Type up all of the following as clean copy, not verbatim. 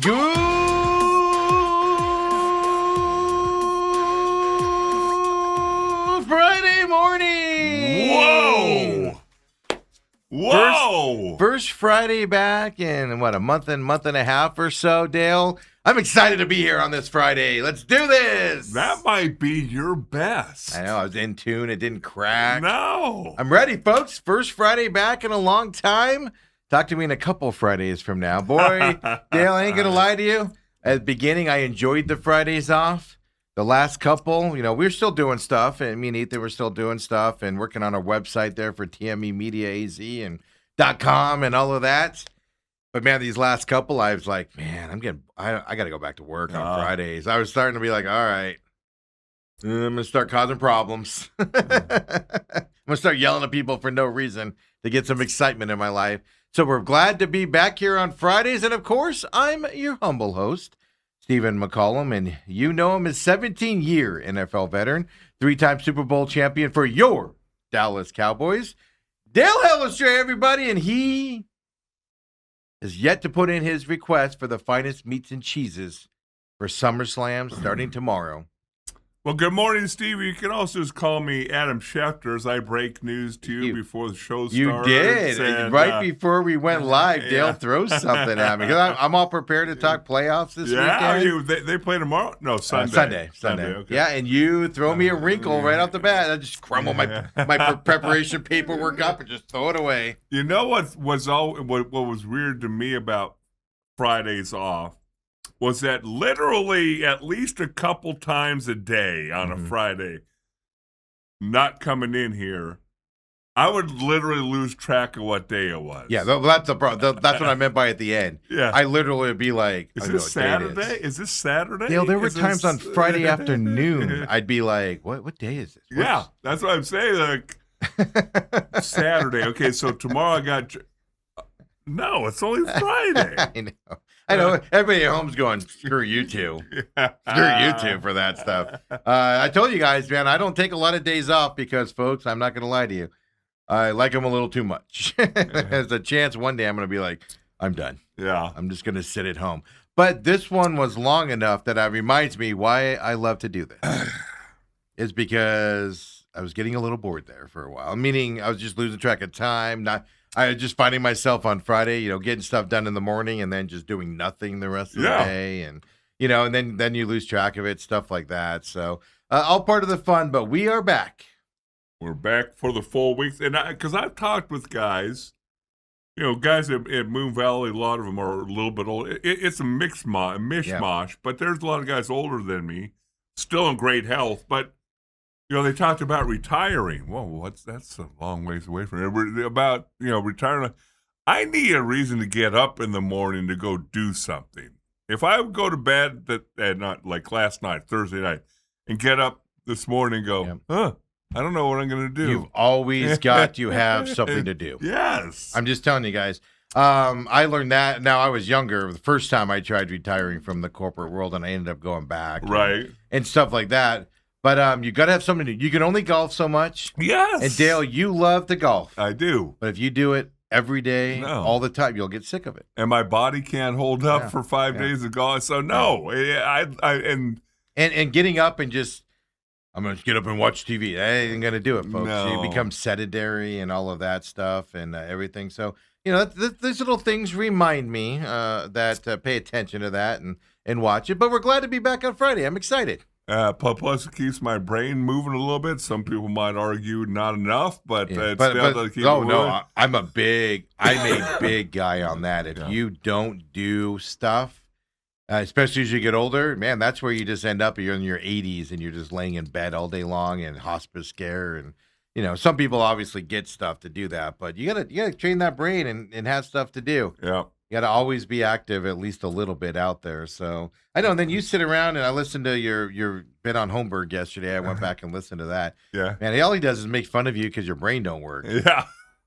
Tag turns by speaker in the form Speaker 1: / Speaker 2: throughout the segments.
Speaker 1: Good Friday morning.
Speaker 2: Whoa!
Speaker 1: First Friday back in, what, a month and a half or so, Dale? I'm excited to be here on this Friday. Let's do this.
Speaker 2: That might be your best.
Speaker 1: I know, I was in tune. It didn't crack.
Speaker 2: No.
Speaker 1: I'm ready, folks. First Friday back in a long time. Talk to me in a couple Fridays from now. Boy, Dale, I ain't going to lie to you. At the beginning, I enjoyed the Fridays off. The last couple, we're still doing stuff, and me and Ethan were still doing stuff and working on our website there for TME Media AZ and .com and all of that. But man, these last couple, I was like, man, I got to go back to work on Fridays. I was starting to be like, all right, I'm going to start causing problems. I'm going to start yelling at people for no reason to get some excitement in my life. So we're glad to be back here on Fridays. And of course, I'm your humble host, Stephen McCollum, and you know him as 17-year NFL veteran, 3-time Super Bowl champion for your Dallas Cowboys. Dale Hellestrae, everybody, and he has yet to put in his request for the finest meats and cheeses for SummerSlam starting tomorrow.
Speaker 2: Well, good morning, Steve. You can also just call me Adam Schefter as I break news to you before the show starts.
Speaker 1: You did.
Speaker 2: And,
Speaker 1: right before we went live, Dale throws something at me. Because I'm all prepared to talk playoffs this weekend.
Speaker 2: They play tomorrow? No, Sunday.
Speaker 1: Sunday.
Speaker 2: Okay.
Speaker 1: Yeah, and you throw me a wrinkle right off the bat. I just crumble my preparation paperwork up and just throw it away.
Speaker 2: You know what was weird to me about Fridays off? Was that literally at least a couple times a day on a Friday, not coming in here, I would literally lose track of what day it was.
Speaker 1: Yeah, that's the problem. That's what I meant by at the end.
Speaker 2: Yeah.
Speaker 1: I literally would be like,
Speaker 2: is this Saturday? Is this Saturday?
Speaker 1: Dale, there were times on Friday afternoon, I'd be like, what day is this?
Speaker 2: Yeah, that's what I'm saying. Like, Saturday. Okay, so tomorrow I got... No, it's only Friday.
Speaker 1: I know. Everybody at home's going, screw you two. Screw you two for that stuff. I told you guys, man, I don't take a lot of days off because, folks, I'm not going to lie to you. I like them a little too much. There's a chance one day I'm going to be like, I'm done.
Speaker 2: Yeah.
Speaker 1: I'm just going to sit at home. But this one was long enough that it reminds me why I love to do this. It's because I was getting a little bored there for a while. Meaning I was just losing track of time, I was just finding myself on Friday, getting stuff done in the morning and then just doing nothing the rest of the day. And, and then you lose track of it, stuff like that. So all part of the fun, but we are back.
Speaker 2: We're back for the full week. And because I've talked with guys, guys at Moon Valley, a lot of them are a little bit old. It's a mishmash, but there's a lot of guys older than me, still in great health, but they talked about retiring. Whoa, that's a long ways away from it. About, retiring. I need a reason to get up in the morning to go do something. If I would go to bed not like last night, Thursday night, and get up this morning and go, I don't know what I'm going to do.
Speaker 1: You've always got to have something to do.
Speaker 2: Yes.
Speaker 1: I'm just telling you guys. I learned that. Now, I was younger. The first time I tried retiring from the corporate world, and I ended up going back.
Speaker 2: Right.
Speaker 1: And stuff like that. But you got to have something to do. You can only golf so much.
Speaker 2: Yes.
Speaker 1: And Dale, you love to golf.
Speaker 2: I do.
Speaker 1: But if you do it every day, all the time, you'll get sick of it.
Speaker 2: And my body can't hold up for 5 days of golf. So no, and
Speaker 1: getting up and just, I'm going to get up and watch TV. That ain't going to do it, folks.
Speaker 2: No.
Speaker 1: You become sedentary and all of that stuff and everything. So, these little things remind me that pay attention to that and watch it. But we're glad to be back on Friday. I'm excited.
Speaker 2: Plus, it keeps my brain moving a little bit. Some people might argue not enough, but it's still to keep it moving.
Speaker 1: No, I'm a big guy on that. If you don't do stuff, especially as you get older, man, that's where you just end up. You're in your 80s and you're just laying in bed all day long and hospice care. And some people obviously get stuff to do that, but you gotta train that brain and have stuff to do.
Speaker 2: Yeah.
Speaker 1: You got to always be active, at least a little bit out there. So I know. And then you sit around and I listened to your bit on Holmberg yesterday. I went back and listened to that.
Speaker 2: Yeah.
Speaker 1: Man, all he does is make fun of you because your brain don't work.
Speaker 2: Yeah.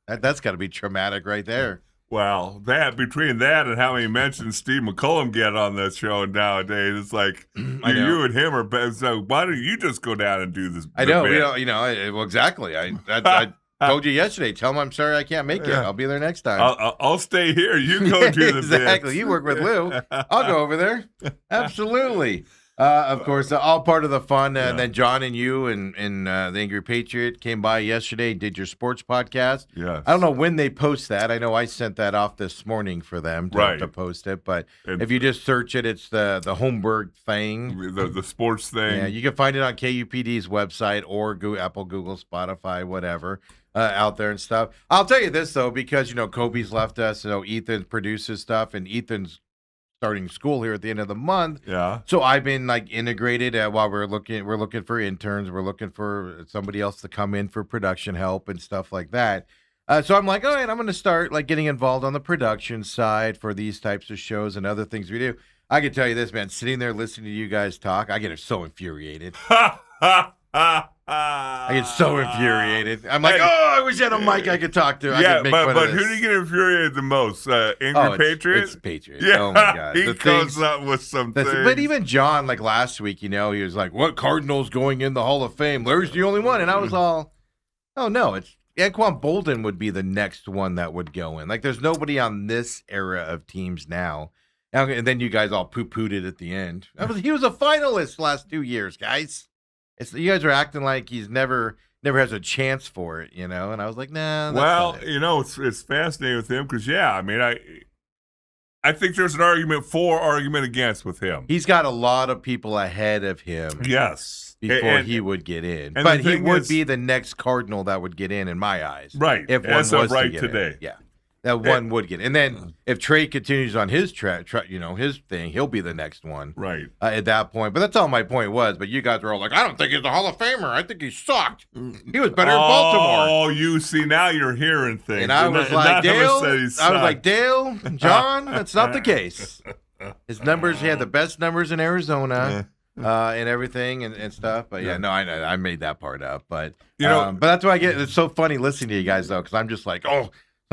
Speaker 1: That's got to be traumatic right there.
Speaker 2: Well, between that and how many mentions Steve McCollum get on this show nowadays, it's like you and him are. So why don't you just go down and do this?
Speaker 1: I know. Well, exactly. Told you yesterday. Tell him I'm sorry I can't make it. I'll be there next time.
Speaker 2: I'll stay here. You go do the
Speaker 1: exactly.
Speaker 2: bits.
Speaker 1: You work with Lou. I'll go over there. Absolutely. Of course, all part of the fun. And then John and you and the Angry Patriot came by yesterday, did your sports podcast.
Speaker 2: Yes.
Speaker 1: I don't know when they post that. I know I sent that off this morning for them to post it. But if you just search it, it's the Holmberg thing.
Speaker 2: The sports thing.
Speaker 1: Yeah, you can find it on KUPD's website or Apple, Google, Spotify, whatever. Out there and stuff. I'll tell you this, though, because, Kobe's left us. Ethan produces stuff, and Ethan's starting school here at the end of the month.
Speaker 2: Yeah.
Speaker 1: So I've been, integrated while we're looking for interns. We're looking for somebody else to come in for production help and stuff like that. So I'm like, all right, I'm going to start, getting involved on the production side for these types of shows and other things we do. I can tell you this, man, sitting there listening to you guys talk, I get so infuriated. I get so infuriated. I'm like, I wish I had a mic I could talk to.
Speaker 2: But who do you get infuriated the most? Angry Patriot?
Speaker 1: It's Patriot.
Speaker 2: Yeah,
Speaker 1: oh my God.
Speaker 2: He comes up with some things.
Speaker 1: But even John, last week, he was like, what Cardinals going in the Hall of Fame? Larry's the only one. And I was all, oh, no, it's Anquan Bolden would be the next one that would go in. There's nobody on this era of teams now. And then you guys all poo-pooed it at the end. He was a finalist last 2 years, guys. You guys are acting like he's never has a chance for it, And I was like, nah.
Speaker 2: Well, it's fascinating with him because, I think there's an argument for, argument against with him.
Speaker 1: He's got a lot of people ahead of him.
Speaker 2: Yes.
Speaker 1: Before he would get in. But he would be the next Cardinal that would get in my eyes.
Speaker 2: Right.
Speaker 1: If one was
Speaker 2: right
Speaker 1: to get
Speaker 2: today.
Speaker 1: In. Yeah. That one would get in. And then if Trey continues on his his thing, he'll be the next one.
Speaker 2: Right.
Speaker 1: At that point. But that's all my point was. But you guys were all like, I don't think he's a Hall of Famer. I think he sucked. He was better in Baltimore.
Speaker 2: Oh, you see, now you're hearing things.
Speaker 1: And I was like, Dale, John, that's not the case. His numbers, he had the best numbers in Arizona. And everything and stuff. But I made that part up. But but that's why it's so funny listening to you guys, though, because I'm just like, I'm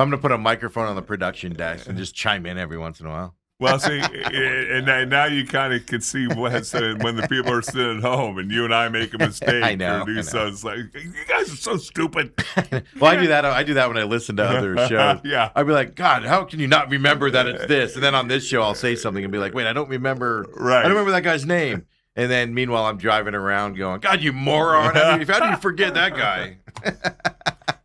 Speaker 1: going to put a microphone on the production desk and just chime in every once in a while.
Speaker 2: Well, see, and now you kind of can see when the people are sitting at home and you and I make a mistake.
Speaker 1: I know.
Speaker 2: So it's like, you guys are so stupid.
Speaker 1: Well, I do that when I listen to other shows.
Speaker 2: Yeah.
Speaker 1: I'd be like, God, how can you not remember that it's this? And then on this show, I'll say something and be like, wait, I don't remember.
Speaker 2: Right.
Speaker 1: I don't remember that guy's name. And then meanwhile, I'm driving around going, God, you moron. How do you forget that guy?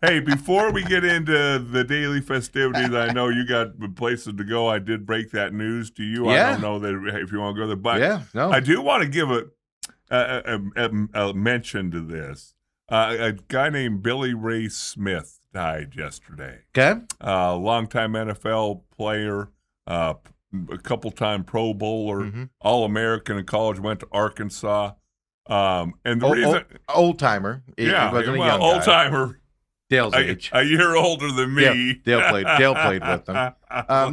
Speaker 2: Hey, before we get into the daily festivities, I know you got places to go. I did break that news to you.
Speaker 1: Yeah.
Speaker 2: I don't know that if you want to go there, but
Speaker 1: no.
Speaker 2: I do want to give a mention to this. A guy named Billy Ray Smith died yesterday.
Speaker 1: Okay.
Speaker 2: Longtime NFL player, a couple-time Pro Bowler, All-American in college, went to Arkansas. And the reason
Speaker 1: old-timer.
Speaker 2: Old timer.
Speaker 1: Dale's age.
Speaker 2: A year older than me.
Speaker 1: Yeah, Dale played with them.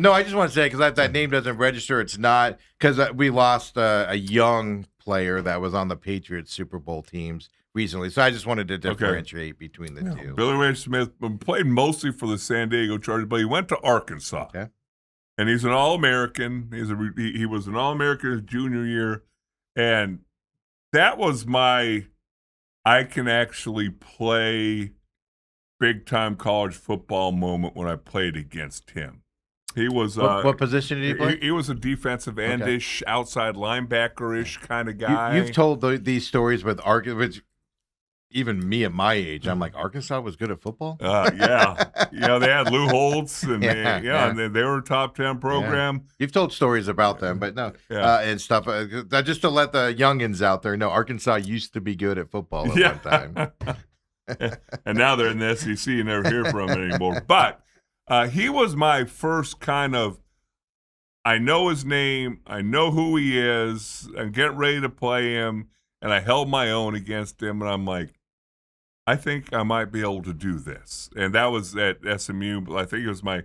Speaker 1: No, I just want to say, because that name doesn't register, it's not, because we lost a young player that was on the Patriots Super Bowl teams recently. So I just wanted to differentiate between the two.
Speaker 2: Billy Ray Smith played mostly for the San Diego Chargers, but he went to Arkansas.
Speaker 1: Okay.
Speaker 2: And he's an All-American. He was an All-American his junior year. And that was I can actually play big-time college football moment when I played against him. He was
Speaker 1: what position did he play?
Speaker 2: He was a defensive end-ish, outside linebacker-ish kind of guy.
Speaker 1: You've told these stories with Arkansas. Even me at my age, I'm like, Arkansas was good at football?
Speaker 2: Yeah. They had Lou Holtz, and and they were a top 10 program.
Speaker 1: Yeah. You've told stories about them, but no, and stuff. Just to let the youngins out there know, Arkansas used to be good at football at one time.
Speaker 2: And now they're in the SEC. You never hear from them anymore. But he was my first kind of, I know his name, I know who he is, I'm getting ready to play him, and I held my own against him, and I'm like, I think I might be able to do this. And that was at SMU. I think it was my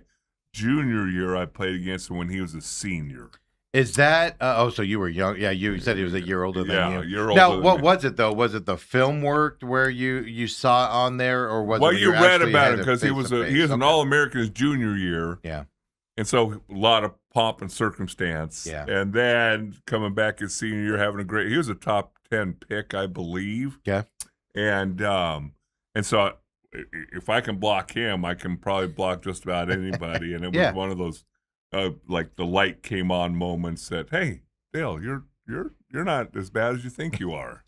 Speaker 2: junior year I played against him when he was a senior.
Speaker 1: Is that so you were young? Yeah, you said he was a year older than you.
Speaker 2: Yeah, a year older.
Speaker 1: Now, what was it though? Was it the film work where you saw it on there, or was it?
Speaker 2: Well, you read about it because he was an All-American his junior year.
Speaker 1: Yeah,
Speaker 2: and so a lot of pomp and circumstance.
Speaker 1: Yeah,
Speaker 2: and then coming back his senior year, having a great. He was a top 10 pick, I believe.
Speaker 1: Yeah,
Speaker 2: and so if I can block him, I can probably block just about anybody. And it was
Speaker 1: Yeah.
Speaker 2: one of those like the light came on moments that, hey, Dale, you're not as bad as you think you are.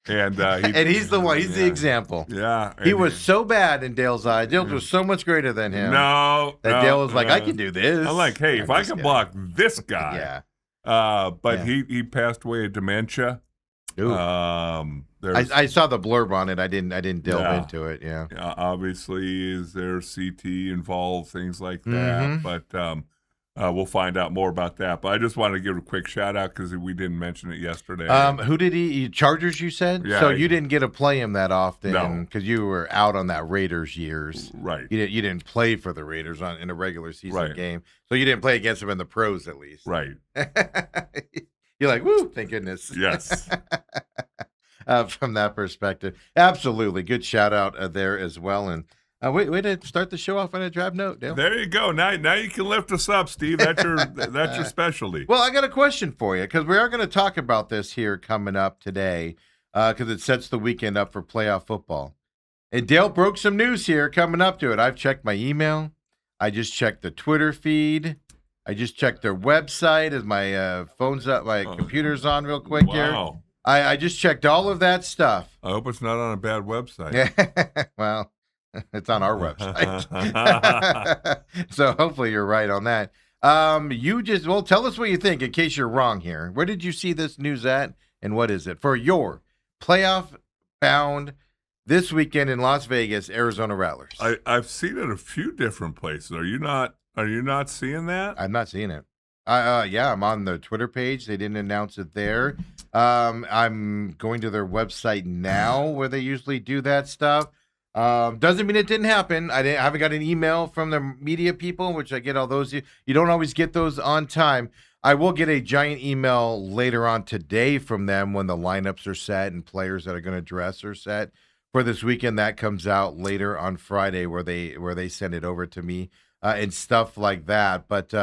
Speaker 2: And
Speaker 1: he's the one. He's the example.
Speaker 2: Yeah,
Speaker 1: he was so bad in Dale's eyes. Dale was so much greater than him. Dale was like, I can do this.
Speaker 2: I'm like, hey, if I can block this guy, but he passed away of dementia.
Speaker 1: I saw the blurb on it. I didn't delve into it. Yeah.
Speaker 2: Obviously, is there CT involved, things like that, but. We'll find out more about that. But I just wanted to give a quick shout out because we didn't mention it yesterday.
Speaker 1: Who did he? Chargers, you said?
Speaker 2: Yeah.
Speaker 1: So you didn't get to play him that often because you were out on that Raiders years.
Speaker 2: Right.
Speaker 1: You didn't play for the Raiders in a regular season game. So you didn't play against them in the pros at least.
Speaker 2: Right.
Speaker 1: You're like, woo, thank goodness.
Speaker 2: Yes.
Speaker 1: From that perspective. Absolutely. Good shout out there as well. And way to start the show off on a drab note, Dale.
Speaker 2: There you go. Now you can lift us up, Steve. That's your specialty.
Speaker 1: Well, I got a question for you because we are going to talk about this here coming up today because it sets the weekend up for playoff football. And Dale broke some news here coming up to it. I've checked my email. I just checked the Twitter feed. I just checked their website as my phone's up, my computer's on real quick here. I just checked all of that stuff.
Speaker 2: I hope it's not on a bad website.
Speaker 1: Yeah, well. It's on our website. So hopefully you're right on that. Tell us what you think in case you're wrong here. Where did you see this news at and what is it? For your playoff bound this weekend in Las Vegas, Arizona Rattlers.
Speaker 2: I've seen it a few different places. Are you not seeing that?
Speaker 1: I'm not seeing it. I'm on the Twitter page. They didn't announce it there. I'm going to their website now where they usually do that stuff. Doesn't mean it didn't happen. I haven't got an email from the media people, which I get all those. You don't always get those on time. I will get a giant email later on today from them when the lineups are set and players that are going to dress are set for this weekend. That comes out later on Friday where they send it over to me and stuff like that. But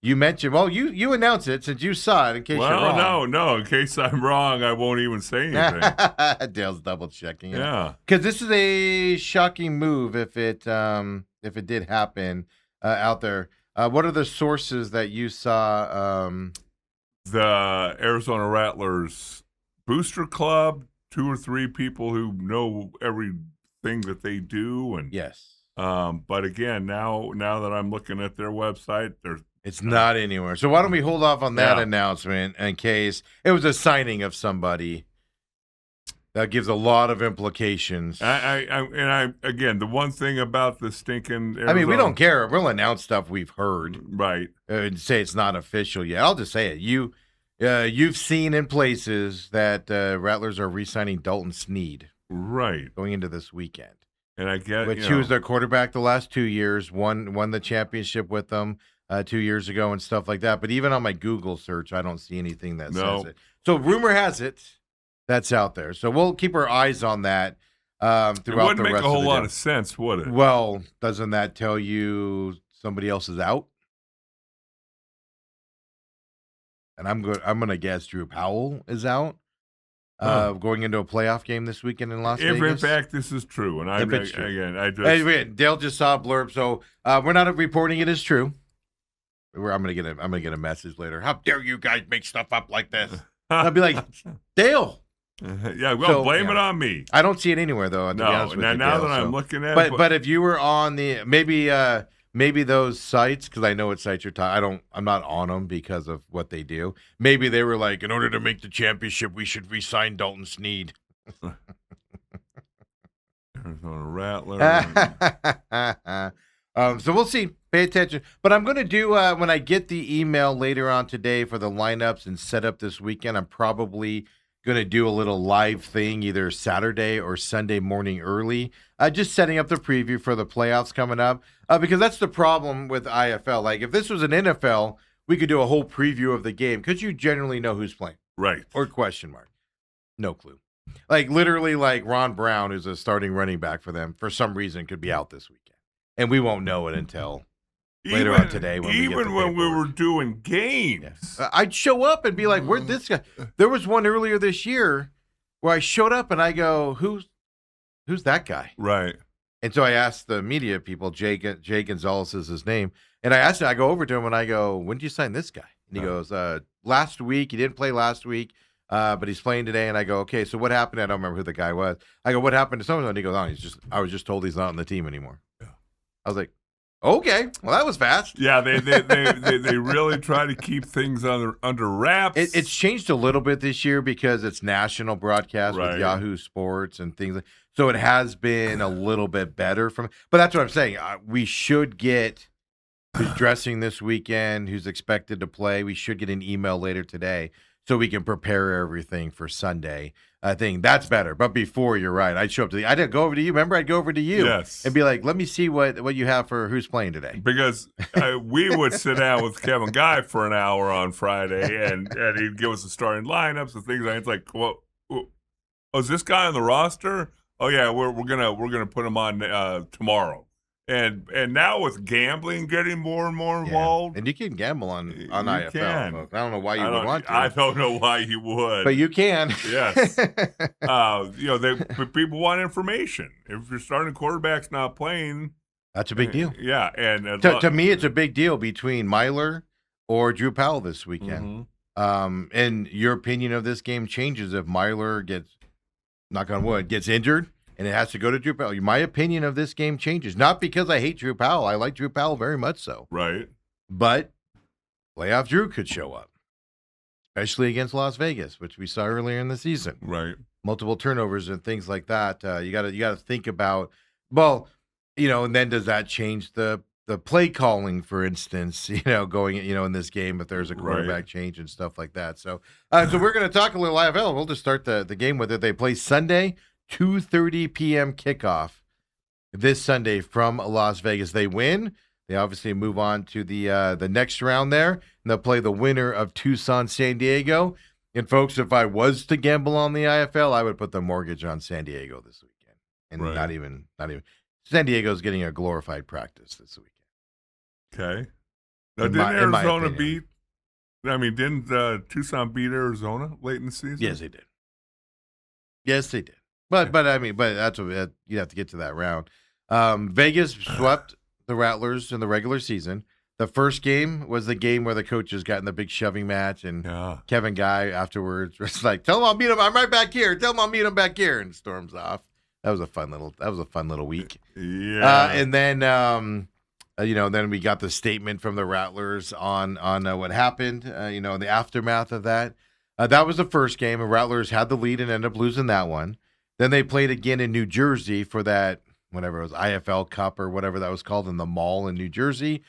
Speaker 1: you mentioned, you announced it since you saw it in case you're wrong.
Speaker 2: No. In case I'm wrong, I won't even say anything.
Speaker 1: Dale's double checking.
Speaker 2: Yeah.
Speaker 1: Because this is a shocking move if it did happen out there. What are the sources that you saw?
Speaker 2: The Arizona Rattlers Booster Club, 2 or 3 people who know everything that they do. And
Speaker 1: yes.
Speaker 2: But again, now that I'm looking at their website,
Speaker 1: it's not anywhere. So why don't we hold off on that announcement in case it was a signing of somebody? That gives a lot of implications.
Speaker 2: Again, the one thing about the stinking Arizona,
Speaker 1: we don't care. We'll announce stuff we've heard.
Speaker 2: Right.
Speaker 1: And say it's not official yet. I'll just say it. You've seen in places that Rattlers are re-signing Dalton Sneed.
Speaker 2: Right.
Speaker 1: Going into this weekend.
Speaker 2: And I get
Speaker 1: which he was their quarterback the last 2 years, won the championship with them 2 years ago and stuff like that. But even on my Google search, I don't see anything that says it. So rumor has it that's out there. So we'll keep our eyes on that throughout the rest of the day. It wouldn't make a whole
Speaker 2: lot of sense, would it?
Speaker 1: Well, doesn't that tell you somebody else is out? And I'm going to guess Drew Powell is out. Going into a playoff game this weekend in Las Vegas.
Speaker 2: If in fact this is true, and
Speaker 1: Dale just saw a blurb, so we're not reporting it as true. I'm gonna get a message later. How dare you guys make stuff up like this? I'll be like, Dale.
Speaker 2: Blame it on me.
Speaker 1: I don't see it anywhere though. To be honest with you,
Speaker 2: now
Speaker 1: Dale,
Speaker 2: that I'm looking at it,
Speaker 1: but if you were on the maybe those sites, because I know what sites you're talking. I'm not on them because of what they do. Maybe they were like, in order to make the championship, we should re-sign Dalton Sneed.
Speaker 2: Arizona Rattler.
Speaker 1: So we'll see. Pay attention. But I'm going to do, when I get the email later on today for the lineups and setup this weekend, I'm probably going to do a little live thing either Saturday or Sunday morning early, just setting up the preview for the playoffs coming up, because that's the problem with IFL. Like, if this was an NFL, we could do a whole preview of the game because you generally know who's playing.
Speaker 2: Right.
Speaker 1: Or question mark. No clue. Like, literally, like Ron Brown, who's a starting running back for them, for some reason could be out this weekend. And we won't know it until later on today.
Speaker 2: When we were doing games.
Speaker 1: Yeah. I'd show up and be like, where'd this guy? There was one earlier this year where I showed up and I go, who's who's that guy?
Speaker 2: Right.
Speaker 1: And so I asked the media people, Jay Gonzalez is his name. And I go over to him and I go, when did you sign this guy? And he goes, last week. He didn't play last week, but he's playing today. And I go, okay, so what happened? I don't remember who the guy was. I go, what happened to someone? And he goes, I was just told he's not on the team anymore. Yeah. I was like, okay, well, that was fast.
Speaker 2: Yeah, they really try to keep things under wraps.
Speaker 1: It's changed a little bit this year because it's national broadcast with Yahoo Sports and things. So it has been a little bit better but that's what I'm saying. We should get who's dressing this weekend, who's expected to play. We should get an email later today so we can prepare everything for Sunday. I think that's better. But before, you're right. I'd show up I didn't go over to you. Remember, I'd go over to you and be like, let me see what you have for who's playing today.
Speaker 2: Because we would sit down with Kevin Guy for an hour on Friday, and he'd give us the starting lineups and things like that. It's like, well, is this guy on the roster? Oh yeah, we're gonna put him on tomorrow. And now with gambling getting more and more involved,
Speaker 1: and you can gamble on IFL. Folks. I don't know why you would want to.
Speaker 2: I don't know why you would,
Speaker 1: but you can.
Speaker 2: Yes. People want information. If your starting quarterback's not playing,
Speaker 1: that's a big deal.
Speaker 2: Yeah, and
Speaker 1: to me, it's a big deal between Myler or Drew Powell this weekend. Mm-hmm. And your opinion of this game changes if Myler gets, knock on wood, gets injured. And it has to go to Drew Powell. My opinion of this game changes. Not because I hate Drew Powell. I like Drew Powell very much so.
Speaker 2: Right.
Speaker 1: But playoff Drew could show up, especially against Las Vegas, which we saw earlier in the season.
Speaker 2: Right.
Speaker 1: Multiple turnovers and things like that. You got to think about, and then does that change the play calling, for instance, going, in this game if there's a quarterback change and stuff like that. So we're going to talk a little IFL. We'll just start the game with it. They play Sunday. 2:30 p.m. kickoff this Sunday from Las Vegas. They win. They obviously move on to the next round there, and they'll play the winner of Tucson, San Diego. And folks, if I was to gamble on the IFL, I would put the mortgage on San Diego this weekend, and not even. San Diego's getting a glorified practice this weekend.
Speaker 2: Okay. Now, didn't Arizona beat? Didn't Tucson beat Arizona late in the season?
Speaker 1: Yes, they did. Yes, they did. But that's what you have to get to that round. Vegas swept the Rattlers in the regular season. The first game was the game where the coaches got in the big shoving match, and Kevin Guy afterwards was like, "Tell him I'll meet him. I'm right back here. Tell him I'll meet him back here," and storms off. That was a fun little week.
Speaker 2: Yeah.
Speaker 1: And then then we got the statement from the Rattlers on what happened. The aftermath of that. That was the first game, and Rattlers had the lead and ended up losing that one. Then they played again in New Jersey for that, whatever it was, IFL Cup or whatever that was called in the mall in New Jersey.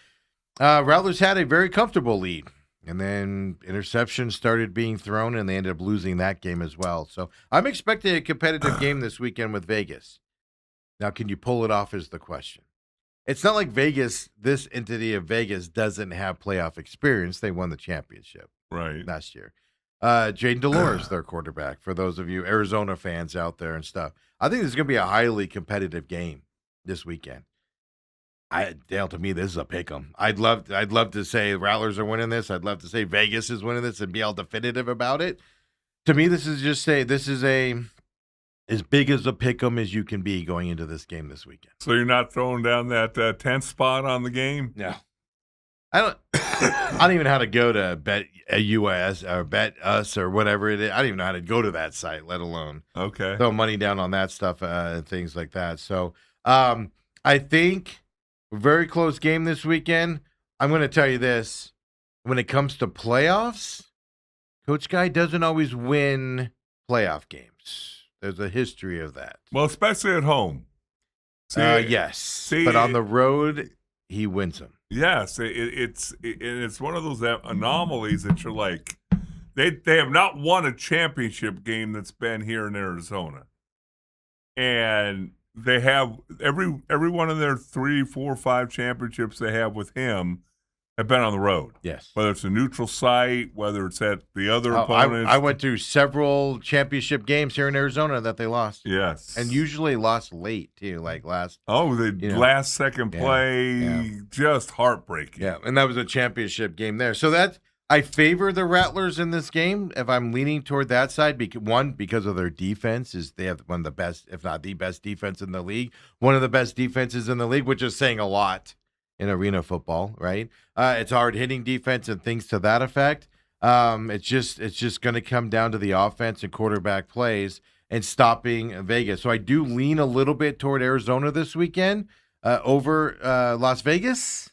Speaker 1: Rattlers had a very comfortable lead, and then interceptions started being thrown, and they ended up losing that game as well. So I'm expecting a competitive game this weekend with Vegas. Now, can you pull it off is the question. It's not like Vegas, this entity of Vegas, doesn't have playoff experience. They won the championship last year. Jaden Delores, their quarterback, for those of you Arizona fans out there and stuff. I think this is going to be a highly competitive game this weekend. Dale, to me, this is a pick 'em. I'd love to say Rattlers are winning this. I'd love to say Vegas is winning this and be all definitive about it. To me, this is as big as a pick 'em as you can be going into this game this weekend.
Speaker 2: So you're not throwing down that 10th spot on the game?
Speaker 1: No. I don't even know how to go to Bet US or Bet Us or whatever it is. I don't even know how to go to that site, let alone throw money down on that stuff and things like that. So I think very close game this weekend. I'm going to tell you this. When it comes to playoffs, Coach Guy doesn't always win playoff games. There's a history of that.
Speaker 2: Well, especially at home.
Speaker 1: Yes. But on the road, he wins them.
Speaker 2: Yes, it's one of those anomalies that you're like, they have not won a championship game that's been here in Arizona, and they have every one of their 3, 4, 5 championships they have with him have been on the road.
Speaker 1: Yes,
Speaker 2: whether it's a neutral site, whether it's at the other opponents.
Speaker 1: I went to several championship games here in Arizona that they lost.
Speaker 2: Yes,
Speaker 1: and usually lost late too, like last.
Speaker 2: Last second play, just heartbreaking.
Speaker 1: Yeah, and that was a championship game there. So that I favor the Rattlers in this game. If I'm leaning toward that side, because of their defense, they have one of the best, if not the best defense in the league. One of the best defenses in the league, which is saying a lot in arena football, right? It's hard hitting defense and things to that effect. It's just going to come down to the offense and quarterback plays and stopping Vegas. So I do lean a little bit toward Arizona this weekend over Las Vegas.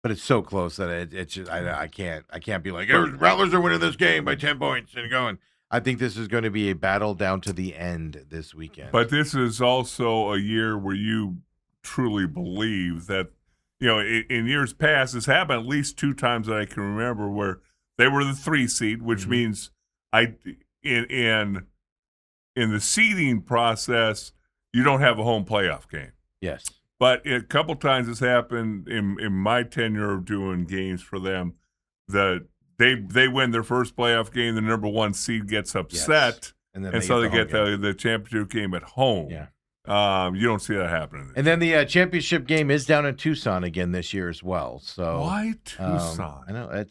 Speaker 1: But it's so close that it's just I can't be like Rattlers are winning this game by 10 points and going. I think this is going to be a battle down to the end this weekend.
Speaker 2: But this is also a year where you truly believe that, in years past, this happened at least 2 times that I can remember where they were the 3 seed, which means in the seeding process, you don't have a home playoff game.
Speaker 1: Yes.
Speaker 2: But a couple times it's happened in my tenure of doing games for them that they win their first playoff game, the number 1 seed gets upset, and so they get the championship game at home.
Speaker 1: Yeah.
Speaker 2: You don't see that happening.
Speaker 1: And then the championship game is down in Tucson again this year as well. So
Speaker 2: why Tucson?
Speaker 1: I know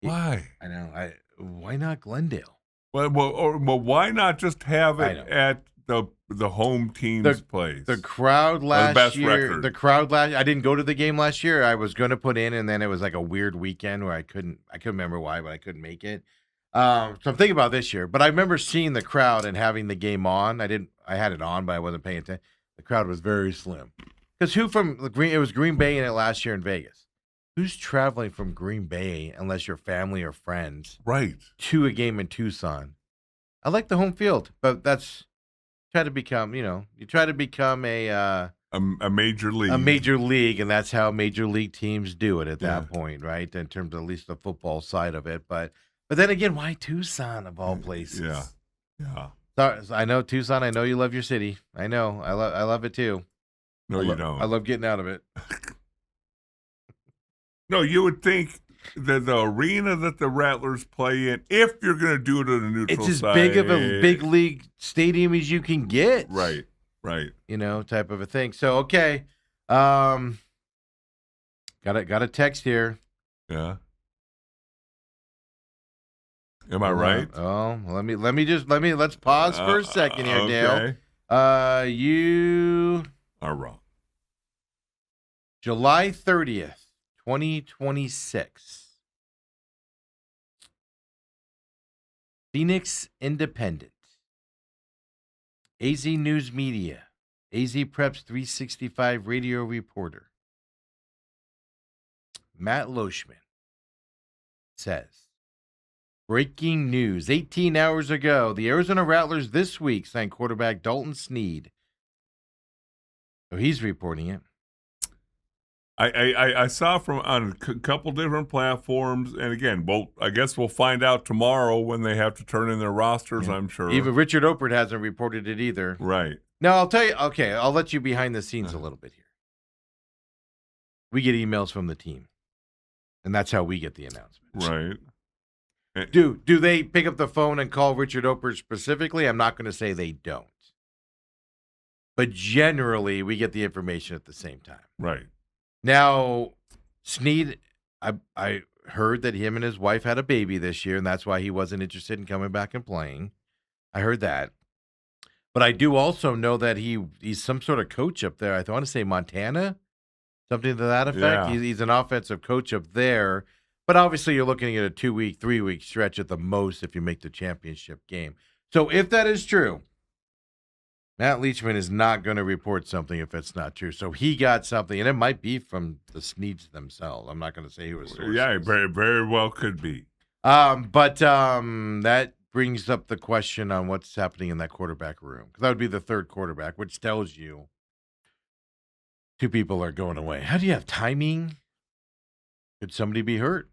Speaker 2: why.
Speaker 1: I know. Why not Glendale?
Speaker 2: Well, why not just have it at the home team's place?
Speaker 1: The crowd last year.
Speaker 2: Record.
Speaker 1: The crowd last. I didn't go to the game last year. I was going to put in, and then it was like a weird weekend where I couldn't remember why, but I couldn't make it. So I'm thinking about this year. But I remember seeing the crowd and having the game on. I had it on, but I wasn't paying attention. The crowd was very slim. Because it was Green Bay in it last year in Vegas. Who's traveling from Green Bay unless you're family or friends?
Speaker 2: Right.
Speaker 1: To a game in Tucson. I like the home field, but that's. You try to become a
Speaker 2: major league.
Speaker 1: A major league, and that's how major league teams do it at that point, right? In terms of at least the football side of it. But then again, why Tucson of all places?
Speaker 2: Yeah.
Speaker 1: So I know Tucson. I know you love your city. I know. I love it too.
Speaker 2: No, you don't.
Speaker 1: I love getting out of it.
Speaker 2: No, you would think that the arena that the Rattlers play in, if you're going to do it at a neutral
Speaker 1: it's as
Speaker 2: site,
Speaker 1: big of a big league stadium as you can get.
Speaker 2: Right.
Speaker 1: Type of a thing. So okay, got a text here.
Speaker 2: Yeah. Am I right?
Speaker 1: Oh, let's pause for a second here,
Speaker 2: okay.
Speaker 1: Dale. You
Speaker 2: are wrong.
Speaker 1: July 30th. 2026. Phoenix Independent. AZ News Media. AZ Preps 365 radio reporter. Matt Loeschman says, breaking news. 18 hours ago, the Arizona Rattlers this week signed quarterback Dalton Sneed. So he's reporting it.
Speaker 2: I saw from on a couple different platforms, and again, I guess we'll find out tomorrow when they have to turn in their rosters. I'm sure.
Speaker 1: Even Richard Opert hasn't reported it either.
Speaker 2: Right.
Speaker 1: Now I'll tell you. Okay, I'll let you behind the scenes a little bit here. We get emails from the team, and that's how we get the announcement.
Speaker 2: Right.
Speaker 1: Do they pick up the phone and call Richard Opert specifically? I'm not going to say they don't, but generally we get the information at the same time.
Speaker 2: Right.
Speaker 1: Now, Sneed, I heard that him and his wife had a baby this year, and that's why he wasn't interested in coming back and playing. I heard that. But I do also know that he's some sort of coach up there. I want to say Montana, something to that effect.
Speaker 2: Yeah.
Speaker 1: He's an offensive coach up there. But obviously you're looking at a 2-week, 3-week stretch at the most if you make the championship game. So if that is true, Matt Leachman is not going to report something if it's not true. So he got something, and it might be from the Sneeds themselves. I'm not going to say who was sources.
Speaker 2: Yeah, very, very well could be.
Speaker 1: But that brings up the question on what's happening in that quarterback room. Because that would be the third quarterback, which tells you 2 people are going away. How do you have timing? Could somebody be hurt?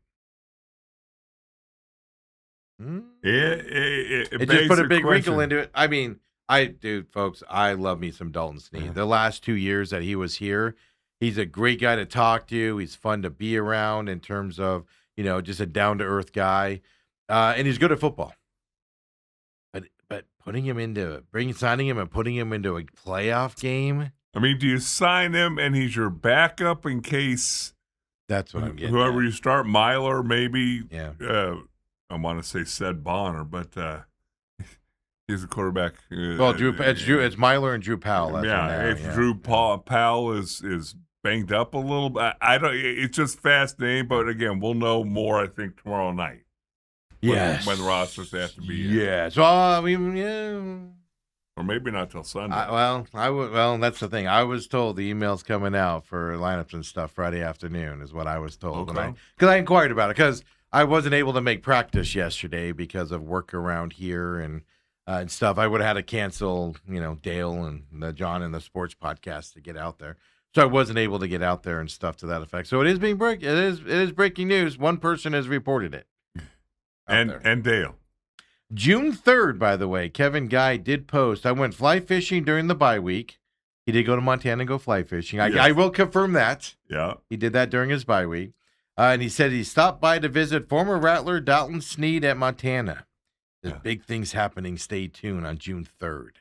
Speaker 2: It
Speaker 1: just put a big wrinkle into it. I mean, folks, I love me some Dalton Sneed. Yeah. The last 2 years that he was here, he's a great guy to talk to. He's fun to be around in terms of, just a down-to-earth guy. And he's good at football. But signing him and putting him into a playoff game.
Speaker 2: I mean, do you sign him and he's your backup in case
Speaker 1: That's what I'm getting
Speaker 2: Whoever
Speaker 1: at.
Speaker 2: you start, Myler, maybe.
Speaker 1: Yeah.
Speaker 2: I want to say said Bonner, but he's a quarterback.
Speaker 1: Well, it's Myler and Drew Powell. As of now,
Speaker 2: if Drew Powell is banged up a little bit, I don't. It's just fascinating. But again, we'll know more. I think tomorrow night.
Speaker 1: Yes.
Speaker 2: When the rosters have to be.
Speaker 1: Yeah. So I mean, yeah.
Speaker 2: Or maybe not till Sunday.
Speaker 1: Well, that's the thing. I was told the email's coming out for lineups and stuff Friday afternoon is what I was told.
Speaker 2: Okay.
Speaker 1: Because I inquired about it because I wasn't able to make practice yesterday because of work around here and stuff. I would have had to cancel, Dale and John and the sports podcast to get out there. So I wasn't able to get out there and stuff to that effect. So it is it is breaking news. One person has reported it.
Speaker 2: And Dale.
Speaker 1: June 3rd, by the way, Kevin Guy did post, I went fly fishing during the bye week. He did go to Montana and go fly fishing. I will confirm that.
Speaker 2: Yeah.
Speaker 1: He did that during his bye week. And he said he stopped by to visit former Rattler Dalton Sneed at Montana. There's big things happening. Stay tuned on June 3rd.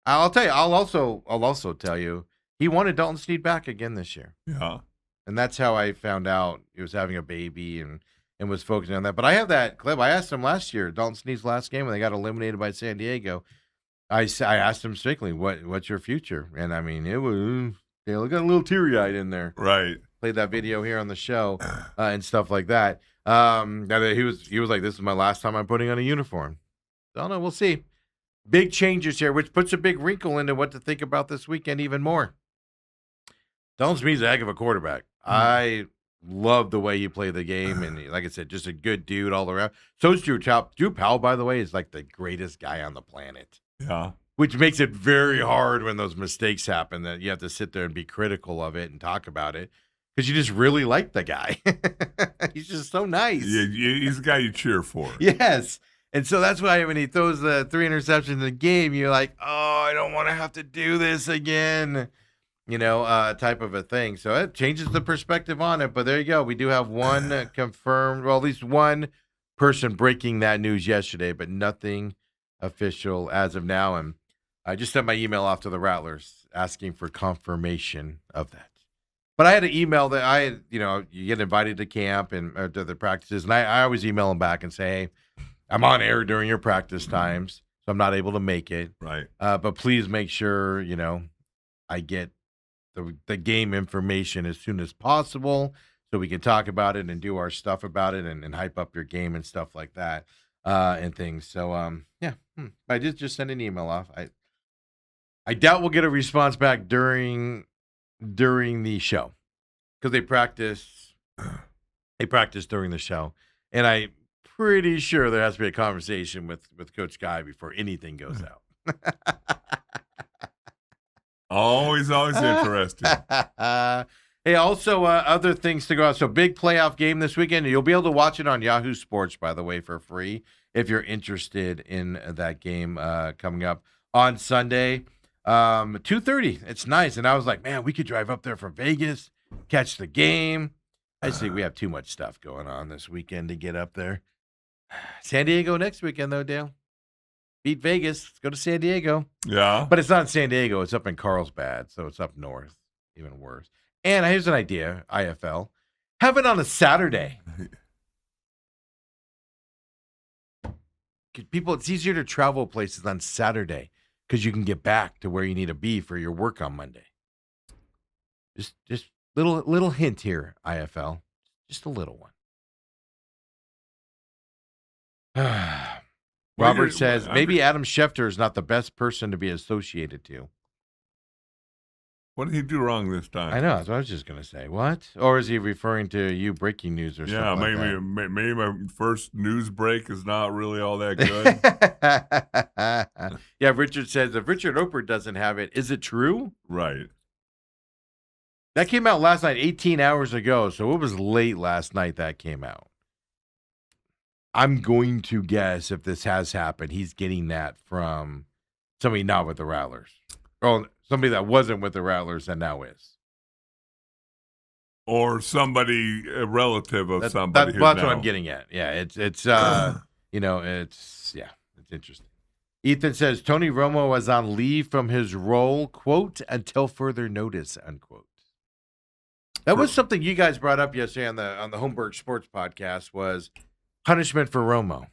Speaker 1: I'll tell you, I'll also tell you, he wanted Dalton Sneed back again this year.
Speaker 2: Yeah.
Speaker 1: And that's how I found out he was having a baby and was focusing on that. But I have that clip. I asked him last year, Dalton Sneed's last game when they got eliminated by San Diego. I asked him strictly, what's your future? And I mean, it was, got a little teary-eyed in there.
Speaker 2: Right.
Speaker 1: Played that video here on the show and stuff like that. He was like, this is my last time I'm putting on a uniform. So, no, we'll see. Big changes here, which puts a big wrinkle into what to think about this weekend even more. Dalton Sneed's a heck of a quarterback. I love the way you play the game, and like I said, just a good dude all around. So is Drew Powell. Drew Powell, by the way, is like the greatest guy on the planet.
Speaker 2: Yeah.
Speaker 1: Which makes it very hard when those mistakes happen that you have to sit there and be critical of it and talk about it because you just really like the guy. He's just so nice.
Speaker 2: Yeah, he's the guy you cheer for.
Speaker 1: Yes. And so that's why when he throws the 3 interceptions in the game, you're like, oh, I don't want to have to do this again. Type of a thing. So it changes the perspective on it. But there you go. We do have one confirmed, well, at least one person breaking that news yesterday, but nothing official as of now. And I just sent my email off to the Rattlers asking for confirmation of that. But I had an email that you get invited to camp and to the practices. And I always email them back and say, hey, I'm on air during your practice times, so I'm not able to make it.
Speaker 2: Right.
Speaker 1: But please make sure, I get the game information as soon as possible so we can talk about it and do our stuff about it and hype up your game and stuff like that and things. So, I just send an email off. I doubt we'll get a response back during the show because they practice during the show. And I'm pretty sure there has to be a conversation with Coach Guy before anything goes out.
Speaker 2: Always interesting.
Speaker 1: Hey, also other things to go out. So big playoff game this weekend. You'll be able to watch it on Yahoo Sports, by the way, for free if you're interested in that game coming up on Sunday, 2:30. It's nice. And I was like, man, we could drive up there from Vegas, catch the game. I see we have too much stuff going on this weekend to get up there. San Diego next weekend, though, Dale. Beat Vegas. Let's go to San Diego.
Speaker 2: Yeah.
Speaker 1: But it's not in San Diego. It's up in Carlsbad, so it's up north. Even worse. And here's an idea, IFL. Have it on a Saturday. People, it's easier to travel places on Saturday because you can get back to where you need to be for your work on Monday. Just little hint here, IFL. Just a little one. Robert says, maybe Adam Schefter is not the best person to be associated to.
Speaker 2: What did he do wrong this time?
Speaker 1: I know. That's what I was just going to say. What? Or is he referring to you breaking news or something like that?
Speaker 2: Maybe my first news break is not really all that
Speaker 1: good. Yeah, Richard says, if Richard Oper doesn't have it, is it true?
Speaker 2: Right.
Speaker 1: That came out last night, 18 hours ago, so it was late last night that came out. I'm going to guess if this has happened, he's getting that from somebody not with the Rattlers. Or somebody that wasn't with the Rattlers and now is.
Speaker 2: Or somebody, a relative of somebody.
Speaker 1: That's what I'm getting at. Yeah, it's it's interesting. Ethan says, Tony Romo was on leave from his role, quote, until further notice, unquote. That was something you guys brought up yesterday on the Holmberg Sports podcast was punishment for Romo.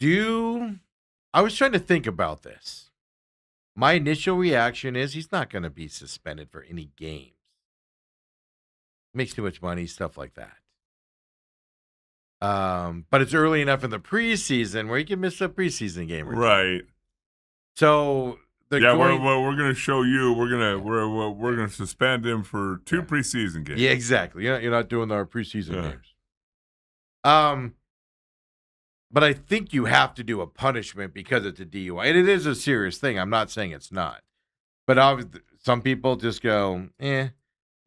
Speaker 1: I was trying to think about this. My initial reaction is he's not going to be suspended for any games. Makes too much money, stuff like that. But it's early enough in the preseason where he can miss a preseason game or two.
Speaker 2: Right.
Speaker 1: So
Speaker 2: we're going to show you. We're going to suspend him for 2 preseason games.
Speaker 1: Yeah, exactly. You're not doing our preseason games. But I think you have to do a punishment because it's a DUI, and it is a serious thing. I'm not saying it's not, but some people just go, on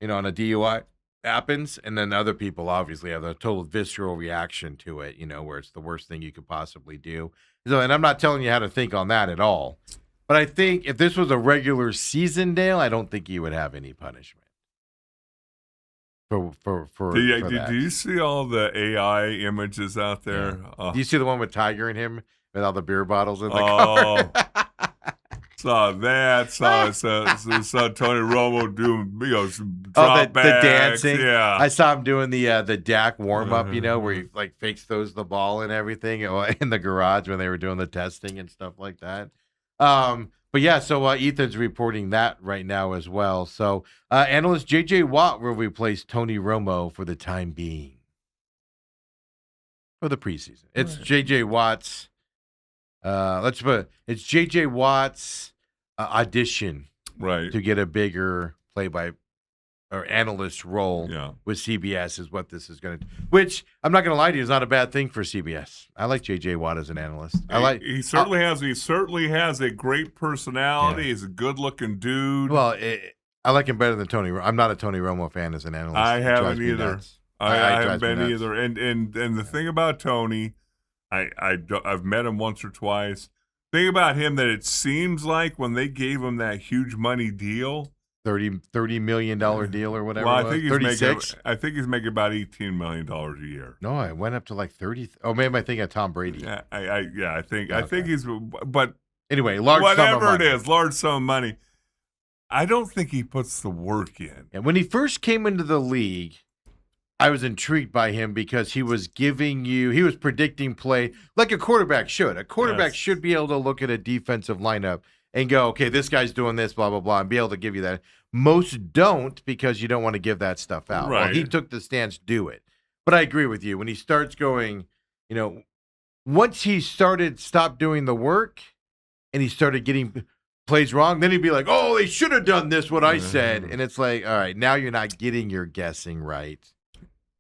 Speaker 1: a DUI happens, and then other people obviously have a total visceral reaction to it, where it's the worst thing you could possibly do. So, and I'm not telling you how to think on that at all, but I think if this was a regular season, Dale, I don't think you would have any punishment. For
Speaker 2: do you see all the AI images out there?
Speaker 1: Yeah. Do you see the one with Tiger and him with all the beer bottles in the car?
Speaker 2: Saw that. Saw Tony Romo doing some drop backs.
Speaker 1: The dancing.
Speaker 2: Yeah,
Speaker 1: I saw him doing the Dak warm up. Where he like fakes throws the ball and everything in the garage when they were doing the testing and stuff like that. But yeah, so Ethan's reporting that right now as well. So analyst J.J. Watt will replace Tony Romo for the time being. For the preseason. It's right. J.J. Watt's, it's J.J. Watt's audition to get a bigger or analyst role with CBS is what this is going to do. Which, I'm not going to lie to you, is not a bad thing for CBS. I like J.J. Watt as an analyst.
Speaker 2: He certainly has a great personality. Yeah. He's a good-looking dude.
Speaker 1: Well, I like him better than Tony. I'm not a Tony Romo fan as an analyst.
Speaker 2: I haven't either. I haven't been either. And the thing about Tony, I've met him once or twice. Thing about him that it seems like when they gave him that huge money deal,
Speaker 1: $30 million deal or whatever.
Speaker 2: Well, I think he's making about $18 million a year.
Speaker 1: No, I went up to like 30. Oh, maybe I think of Tom Brady.
Speaker 2: Yeah, I think he's. But
Speaker 1: anyway, large
Speaker 2: sum of money. I don't think he puts the work in.
Speaker 1: And when he first came into the league, I was intrigued by him because he was predicting play like a quarterback should. A quarterback should be able to look at a defensive lineup and go, okay, this guy's doing this, blah, blah, blah, and be able to give you that. Most don't because you don't want to give that stuff out.
Speaker 2: Right.
Speaker 1: Well, he took the stance, do it. But I agree with you. When he starts going, once he stopped doing the work and he started getting plays wrong, then he'd be like, oh, they should have done this, what I said. And it's like, all right, now you're not getting your guessing right.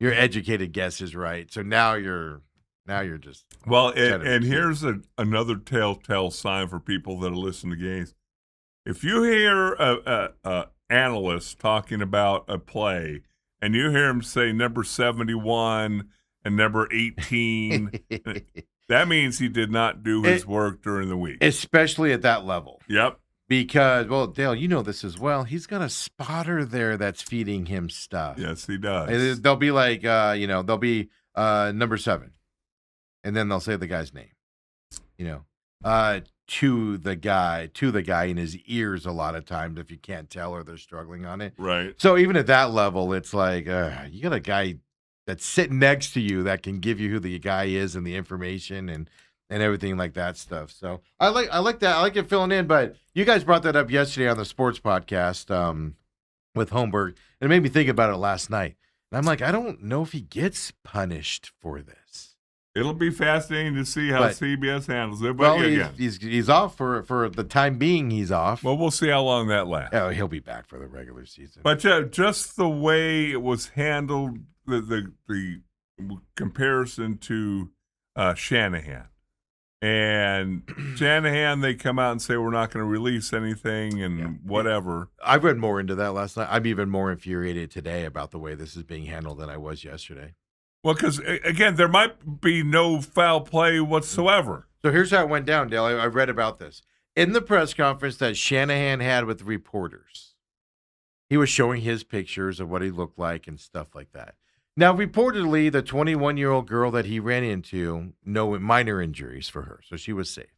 Speaker 1: Your educated guess is right. So now you're just
Speaker 2: and here's another telltale sign for people that listen to games. If you hear a analyst talking about a play and you hear him say number 71 and number 18, that means he did not do his work during the week,
Speaker 1: especially at that level.
Speaker 2: Yep.
Speaker 1: Because, well, Dale, you know this as well. He's got a spotter there that's feeding him stuff.
Speaker 2: Yes, he does.
Speaker 1: They'll be like, they'll be number 7. And then they'll say the guy's name, to the guy in his ears a lot of times if you can't tell or they're struggling on it.
Speaker 2: Right.
Speaker 1: So even at that level, it's like you got a guy that's sitting next to you that can give you who the guy is and the information and everything like that stuff. So I like that. I like it filling in. But you guys brought that up yesterday on the sports podcast with Holmberg, and it made me think about it last night. And I'm like, I don't know if he gets punished for this.
Speaker 2: It'll be fascinating to see how CBS handles it.
Speaker 1: But he's off for the time being. He's off.
Speaker 2: Well, we'll see how long that lasts.
Speaker 1: Oh, he'll be back for the regular season.
Speaker 2: But just the way it was handled, the comparison to Shanahan. And Shanahan, they come out and say, we're not going to release anything and whatever.
Speaker 1: I read more into that last night. I'm even more infuriated today about the way this is being handled than I was yesterday.
Speaker 2: Well, because, again, there might be no foul play whatsoever.
Speaker 1: So here's how it went down, Dale. I read about this. In the press conference that Shanahan had with reporters, he was showing his pictures of what he looked like and stuff like that. Now, reportedly, the 21-year-old girl that he ran into, no minor injuries for her, so she was safe.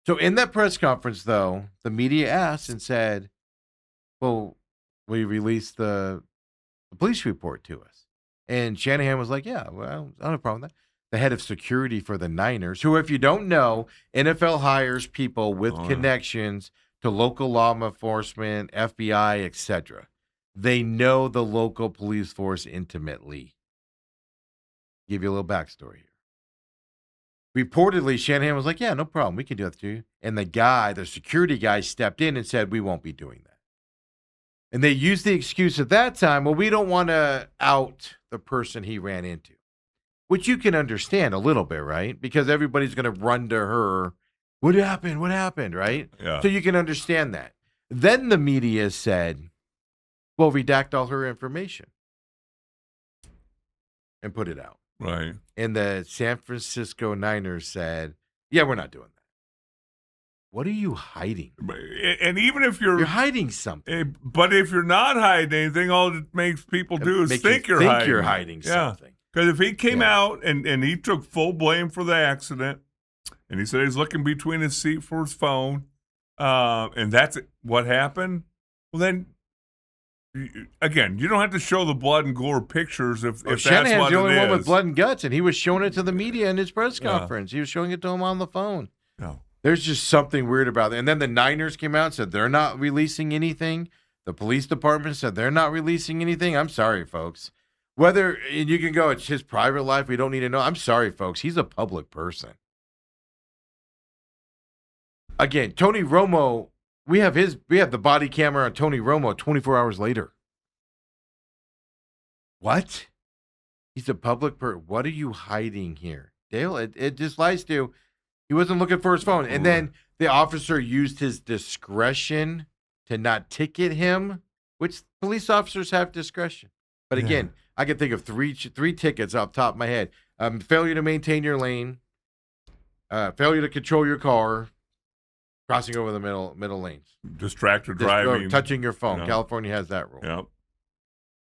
Speaker 1: So in that press conference, though, the media asked and said, well, we released the police report to us. And Shanahan was like, yeah, well, I don't have a problem with that. The head of security for the Niners, who, if you don't know, NFL hires people with connections to local law enforcement, FBI, etc. They know the local police force intimately. Give you a little backstory here. Reportedly, Shanahan was like, yeah, no problem. We can do that to you. And the security guy stepped in and said, we won't be doing that. And they used the excuse at that time, well, we don't want to out the person he ran into, which you can understand a little bit, right? Because everybody's going to run to her. What happened? What happened? Right?
Speaker 2: Yeah.
Speaker 1: So you can understand that. Then the media said, well, redact all her information and put it out.
Speaker 2: Right.
Speaker 1: And the San Francisco Niners said, yeah, we're not doing that. What are you hiding?
Speaker 2: And even if you're
Speaker 1: hiding something.
Speaker 2: But if you're not hiding anything, all it makes people do is think you're hiding
Speaker 1: something.
Speaker 2: Because if he came out and he took full blame for the accident, and he said he's looking between his seat for his phone, and that's what happened, well then, again, you don't have to show the blood and gore pictures if that's
Speaker 1: Shanahan's
Speaker 2: what
Speaker 1: the only
Speaker 2: it
Speaker 1: one
Speaker 2: is.
Speaker 1: with blood and guts, and he was showing it to the media in his press conference. He was showing it to him on the phone.
Speaker 2: No.
Speaker 1: There's just something weird about it. And then the Niners came out and said they're not releasing anything. The police department said they're not releasing anything. I'm sorry, folks. And you can go, it's his private life. We don't need to know. I'm sorry, folks. He's a public person. Again, Tony Romo, we have the body camera on Tony Romo 24 hours later. What? He's a public person. What are you hiding here? Dale, it just lies to you. He wasn't looking for his phone. And then the officer used his discretion to not ticket him, which police officers have discretion. But again, I can think of three tickets off the top of my head. Failure to maintain your lane, failure to control your car, crossing over the middle lanes.
Speaker 2: Distracted driving.
Speaker 1: Touching your phone. California has that rule.
Speaker 2: Yep.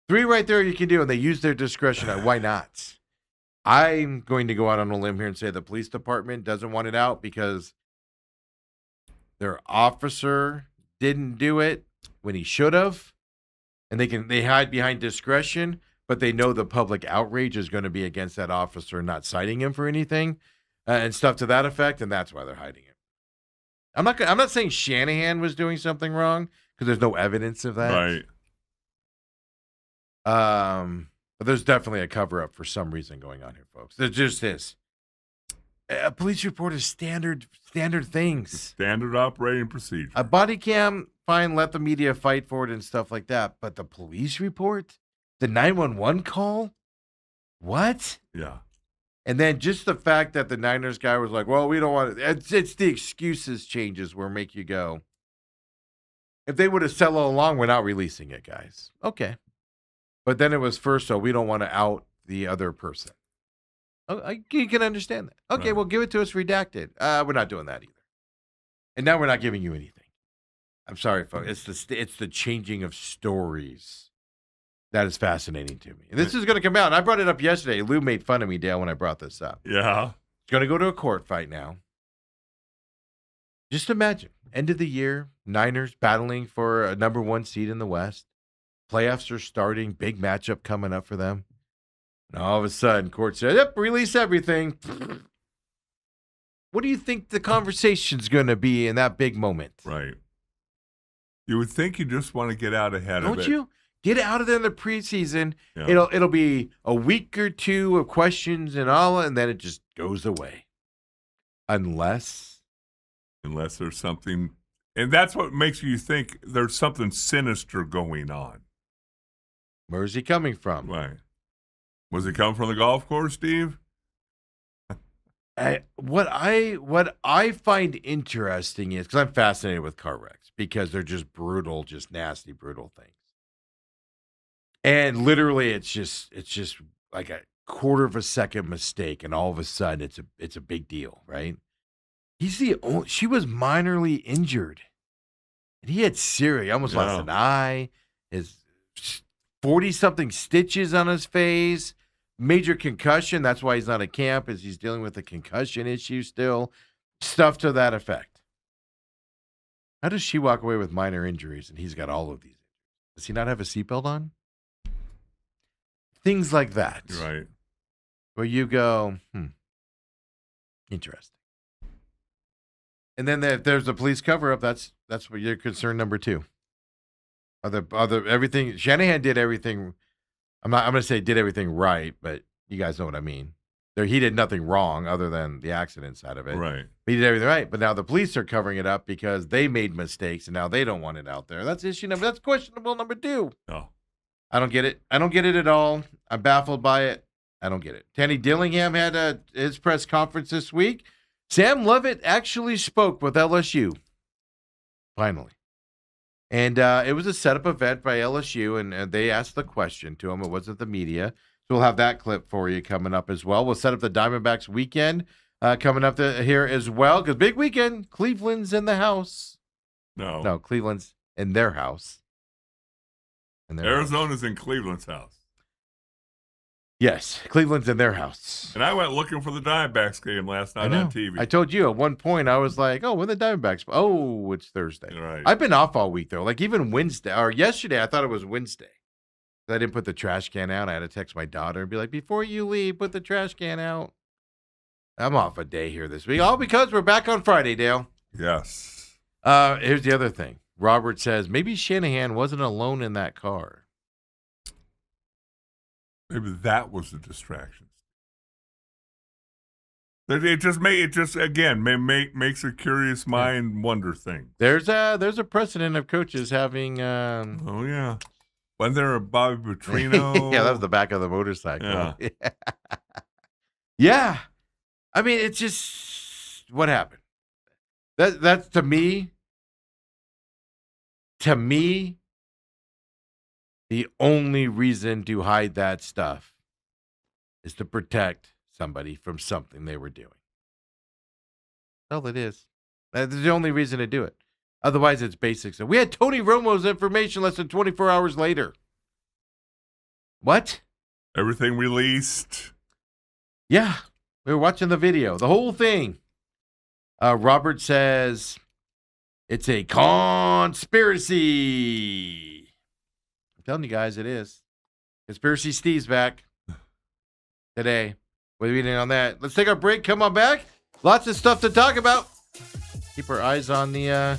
Speaker 1: 3 right there you can do, and they use their discretion. Why not? I'm going to go out on a limb here and say the police department doesn't want it out because their officer didn't do it when he should have, and they hide behind discretion, but they know the public outrage is going to be against that officer not citing him for anything and stuff to that effect, and that's why they're hiding it. I'm not saying Shanahan was doing something wrong because there's no evidence of that.
Speaker 2: Right.
Speaker 1: But there's definitely a cover-up for some reason going on here, folks. There's just this. A police report is standard things.
Speaker 2: Standard operating procedure.
Speaker 1: A body cam, fine, let the media fight for it and stuff like that. But the police report? The 911 call? What?
Speaker 2: Yeah.
Speaker 1: And then just the fact that the Niners guy was like, well, we don't want it. It's the excuses changes where make you go. If they would have said all along, we're not releasing it, guys. Okay. But then it was first, so we don't want to out the other person. You can understand that. Okay, well, give it to us redacted. We're not doing that either. And now we're not giving you anything. I'm sorry, folks. It's the changing of stories that is fascinating to me. And this is going to come out. And I brought it up yesterday. Lou made fun of me, Dale, when I brought this up.
Speaker 2: Yeah.
Speaker 1: It's going to go to a court fight now. Just imagine, end of the year, Niners battling for a number 1 seed in the West. Playoffs are starting, big matchup coming up for them. And all of a sudden, court said, yep, release everything. What do you think the conversation's going to be in that big moment?
Speaker 2: Right. You would think you just want to get out ahead of it.
Speaker 1: Don't you? Get out of there in the preseason.
Speaker 2: Yeah.
Speaker 1: It'll be a week or two of questions and all, and then it just goes away. Unless
Speaker 2: there's something, and that's what makes you think there's something sinister going on.
Speaker 1: Where's he coming from?
Speaker 2: Right. Was he coming from the golf course, Steve?
Speaker 1: What I find interesting is, because I'm fascinated with car wrecks, because they're just brutal, just nasty, brutal things. And literally, it's just like a quarter of a second mistake, and all of a sudden, it's a big deal, right? She was minorly injured, and he had serious. He almost lost an eye. His 40-something stitches on his face, major concussion. That's why he's not at camp, is he's dealing with a concussion issue still. Stuff to that effect. How does she walk away with minor injuries, and he's got all of these? Does he not have a seatbelt on? Things like that.
Speaker 2: Right.
Speaker 1: Where you go, interesting. And then there's the police cover-up. That's what your concern number 2. Other everything. Shanahan did everything. I'm going to say did everything right, but you guys know what I mean. He did nothing wrong other than the accident side of it.
Speaker 2: Right.
Speaker 1: He did everything right, but now the police are covering it up because they made mistakes and now they don't want it out there. That's issue number. That's questionable number 2.
Speaker 2: Oh.
Speaker 1: I don't get it. I don't get it at all. I'm baffled by it. I don't get it. Tanny Dillingham had his press conference this week. Sam Levitt actually spoke with LSU. Finally. And it was a setup event by LSU, and they asked the question to him. It wasn't the media. So we'll have that clip for you coming up as well. We'll set up the Diamondbacks weekend coming up here as well, because big weekend. Cleveland's in the house. No, Cleveland's in their house.
Speaker 2: Arizona's in Cleveland's house.
Speaker 1: Yes, Cleveland's in their house.
Speaker 2: And I went looking for the Diamondbacks game last night on TV.
Speaker 1: I told you at one point, I was like, when the Diamondbacks? Oh, it's Thursday.
Speaker 2: Right.
Speaker 1: I've been off all week, though. Like even Wednesday, or yesterday, I thought it was Wednesday. I didn't put the trash can out. I had to text my daughter and be like, before you leave, put the trash can out. I'm off a day here this week. All because we're back on Friday, Dale.
Speaker 2: Yes.
Speaker 1: Here's the other thing. Robert says, maybe Shanahan wasn't alone in that car.
Speaker 2: Maybe that was the distraction. It just makes a curious mind wonder things.
Speaker 1: There's a precedent of coaches having.
Speaker 2: Oh yeah, wasn't there a Bobby Petrino?
Speaker 1: Yeah, that was the back of the motorcycle.
Speaker 2: Yeah.
Speaker 1: Yeah. I mean, it's just what happened. That's to me. The only reason to hide that stuff is to protect somebody from something they were doing. That's all it is. That's the only reason to do it. Otherwise, it's basics. We had Tony Romo's information less than 24 hours later. What?
Speaker 2: Everything released.
Speaker 1: Yeah. We were watching the video. The whole thing. Robert says it's a conspiracy. Telling you guys it is. Conspiracy Steve's back today. What are we doing on that? Let's take our break. Come on back. Lots of stuff to talk about. Keep our eyes on the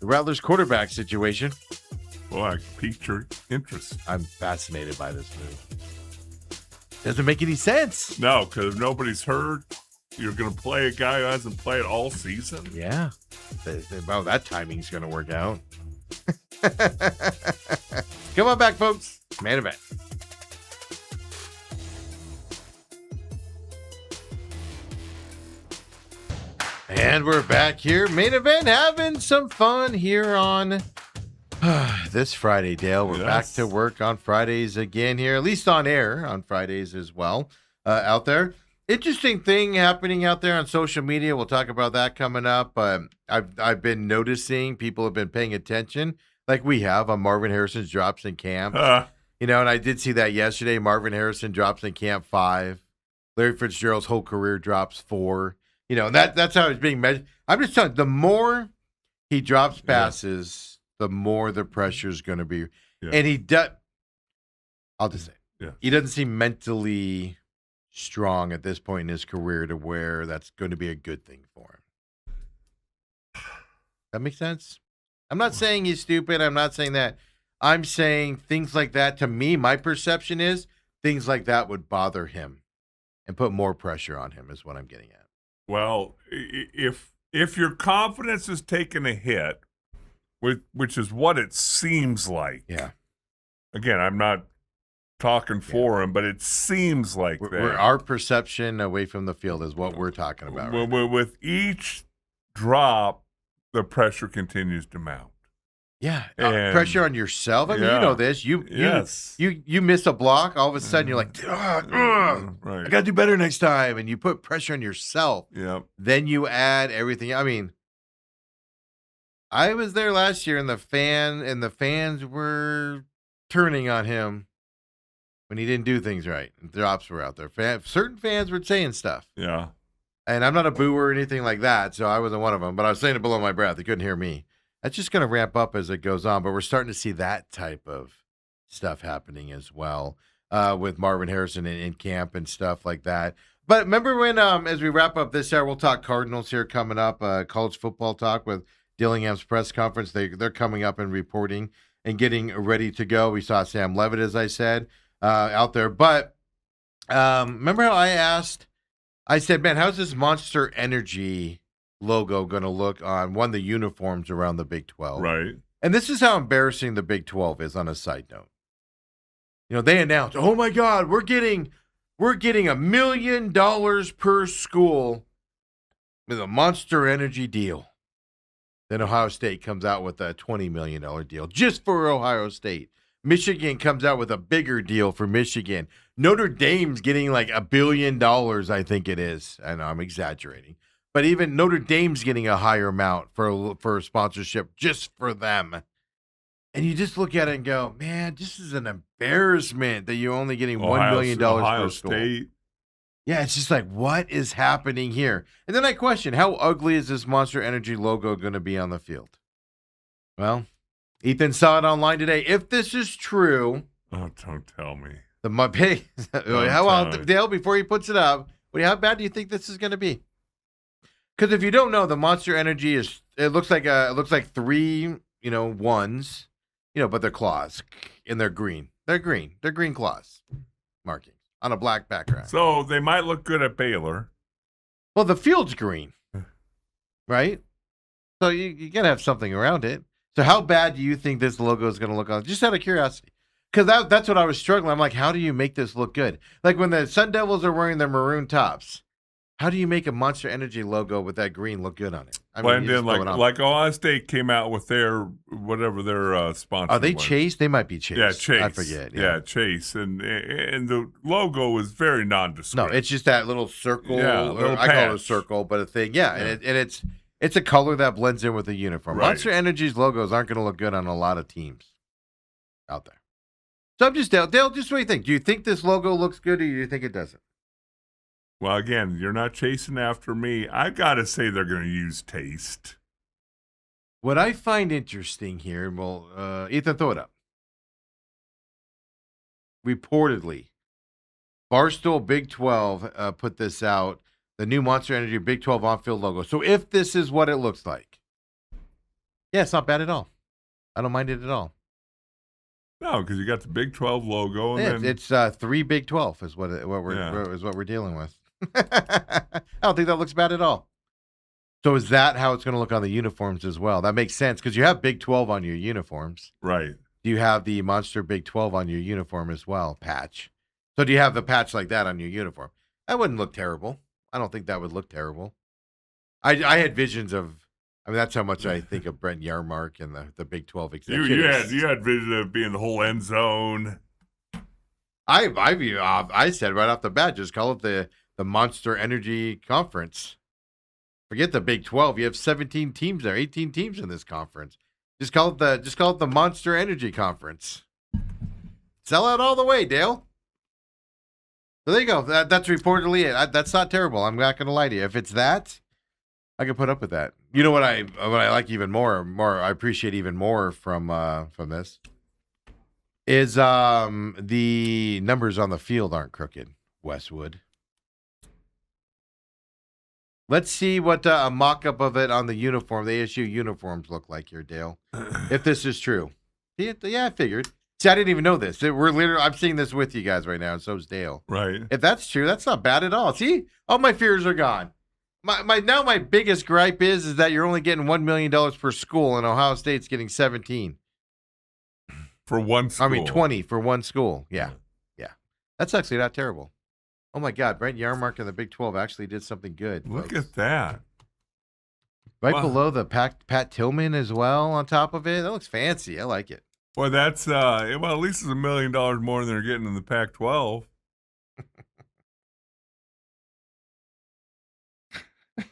Speaker 1: Rattlers quarterback situation.
Speaker 2: Well, I piqued your interest.
Speaker 1: I'm fascinated by this move. Doesn't make any sense.
Speaker 2: No, because nobody's heard. You're going to play a guy who hasn't played all season?
Speaker 1: Yeah. Well, that timing's going to work out. Come on back, folks. Main event. And we're back here. Main event, having some fun here on this Friday, Dale. We're back to work on Fridays again here, at least on air on Fridays as well out there. Interesting thing happening out there on social media. We'll talk about that coming up. I've been noticing people have been paying attention. Like we have on Marvin Harrison's drops in camp. And I did see that yesterday. Marvin Harrison drops in camp 5. Larry Fitzgerald's whole career drops 4. And that's how it's being measured. I'm just telling you, the more he drops passes, the more the pressure is going to be. Yeah. And he does. I'll just say, he doesn't seem mentally strong at this point in his career to where that's going to be a good thing for him. That makes sense? I'm not saying he's stupid. I'm not saying that. I'm saying things like that, to me, my perception is things like that would bother him and put more pressure on him is what I'm getting at.
Speaker 2: Well, if your confidence is taking a hit, which is what it seems like.
Speaker 1: Yeah.
Speaker 2: Again, I'm not talking for him, but it seems like that.
Speaker 1: Our perception away from the field is what we're talking about. Right
Speaker 2: with each drop, the pressure continues to mount.
Speaker 1: Yeah, pressure on yourself. I mean, you know this. You miss a block, all of a sudden you're like, right. I got to do better next time, and you put pressure on yourself.
Speaker 2: Yeah.
Speaker 1: Then you add everything. I mean, I was there last year, and the fans were turning on him when he didn't do things right. And drops were out there. Certain fans were saying stuff.
Speaker 2: Yeah.
Speaker 1: And I'm not a booer or anything like that, so I wasn't one of them. But I was saying it below my breath. They couldn't hear me. That's just going to ramp up as it goes on, but we're starting to see that type of stuff happening as well with Marvin Harrison in camp and stuff like that. But remember when, as we wrap up this hour, we'll talk Cardinals here coming up, college football talk with Dillingham's press conference. They're coming up and reporting and getting ready to go. We saw Sam Levitt, as I said, out there. But remember how I said, man, how's this Monster Energy logo going to look on the uniforms around the Big 12?
Speaker 2: Right.
Speaker 1: And this is how embarrassing the Big 12 is on a side note. They announced, oh my God, we're getting $1 million per school with a Monster Energy deal. Then Ohio State comes out with a $20 million deal just for Ohio State. Michigan comes out with a bigger deal for Michigan. Notre Dame's getting like $1 billion, I think it is. I know I'm exaggerating. But even Notre Dame's getting a higher amount for sponsorship just for them. And you just look at it and go, man, this is an embarrassment that you're only getting $1 million per school.
Speaker 2: State.
Speaker 1: Yeah, it's just like, what is happening here? And then I question, how ugly is this Monster Energy logo going to be on the field? Well, Ethan saw it online today. If this is true.
Speaker 2: Oh, don't tell me.
Speaker 1: Dale, before he puts it up, how bad do you think this is going to be? Because if you don't know, the Monster Energy it looks like three, ones, but they're claws and they're green. They're green. They're green claws markings on a black background.
Speaker 2: So they might look good at Baylor.
Speaker 1: Well, the field's green, right? So you got to have something around it. So how bad do you think this logo is going to look on? Just out of curiosity. Because that's what I was struggling. I'm like, how do you make this look good? Like when the Sun Devils are wearing their maroon tops, how do you make a Monster Energy logo with that green look good on it?
Speaker 2: Blend in like Ohio State came out with their sponsor.
Speaker 1: Are they Chase? They might be Chase.
Speaker 2: Yeah, Chase.
Speaker 1: I forget.
Speaker 2: Yeah, Chase. And the logo is very nondescript.
Speaker 1: No, it's just that little circle.
Speaker 2: Yeah,
Speaker 1: I call it a circle, but a thing. Yeah, yeah. And it's a color that blends in with the uniform. Right. Monster Energy's logos aren't going to look good on a lot of teams out there. So I'm just Dale. Just what do you think? Do you think this logo looks good, or do you think it doesn't?
Speaker 2: Well, again, you're not chasing after me. I got to say they're going to use taste.
Speaker 1: What I find interesting here, Ethan, throw it up. Reportedly, Barstool Big 12 put this out, the new Monster Energy Big 12 on-field logo. So if this is what it looks like, yeah, it's not bad at all. I don't mind it at all.
Speaker 2: No, because you got the Big 12 logo. And
Speaker 1: it's 3 Big 12 is what we're dealing with. I don't think that looks bad at all. So is that how it's going to look on the uniforms as well? That makes sense because you have Big 12 on your uniforms.
Speaker 2: Right.
Speaker 1: Do you have the Monster Big 12 on your uniform as well, patch? So do you have the patch like that on your uniform? That wouldn't look terrible. I don't think that would look terrible. I had visions of, that's how much I think of Brent Yarmark and the Big 12 executives.
Speaker 2: You had vision of being the whole end zone.
Speaker 1: I said right off the bat, just call it the Monster Energy Conference. Forget the Big 12. You have 17 teams there, 18 teams in this conference. Just call it the Monster Energy Conference. Sell out all the way, Dale. So there you go. That's reportedly it. That's not terrible. I'm not going to lie to you. If it's that, I can put up with that. You know what I like even more I appreciate even more from this is the numbers on the field aren't crooked, Westwood. Let's see what a mock-up of it on the uniform, the ASU uniforms look like here, Dale. If this is true. Yeah, I figured. See, I didn't even know this. I'm seeing this with you guys right now, and so is Dale.
Speaker 2: Right.
Speaker 1: If that's true, that's not bad at all. See, all my fears are gone. My biggest gripe is that you're only getting $1 million per school, and Ohio State's getting 17
Speaker 2: for one school.
Speaker 1: 20 for one school. Yeah. That's actually not terrible. Oh my God, Brent Yarmark and the Big 12 actually did something good.
Speaker 2: Look at that.
Speaker 1: Right below the Pat Tillman as well on top of it. That looks fancy. I like it.
Speaker 2: Well, that's at least it's $1 million more than they're getting in the Pac-12.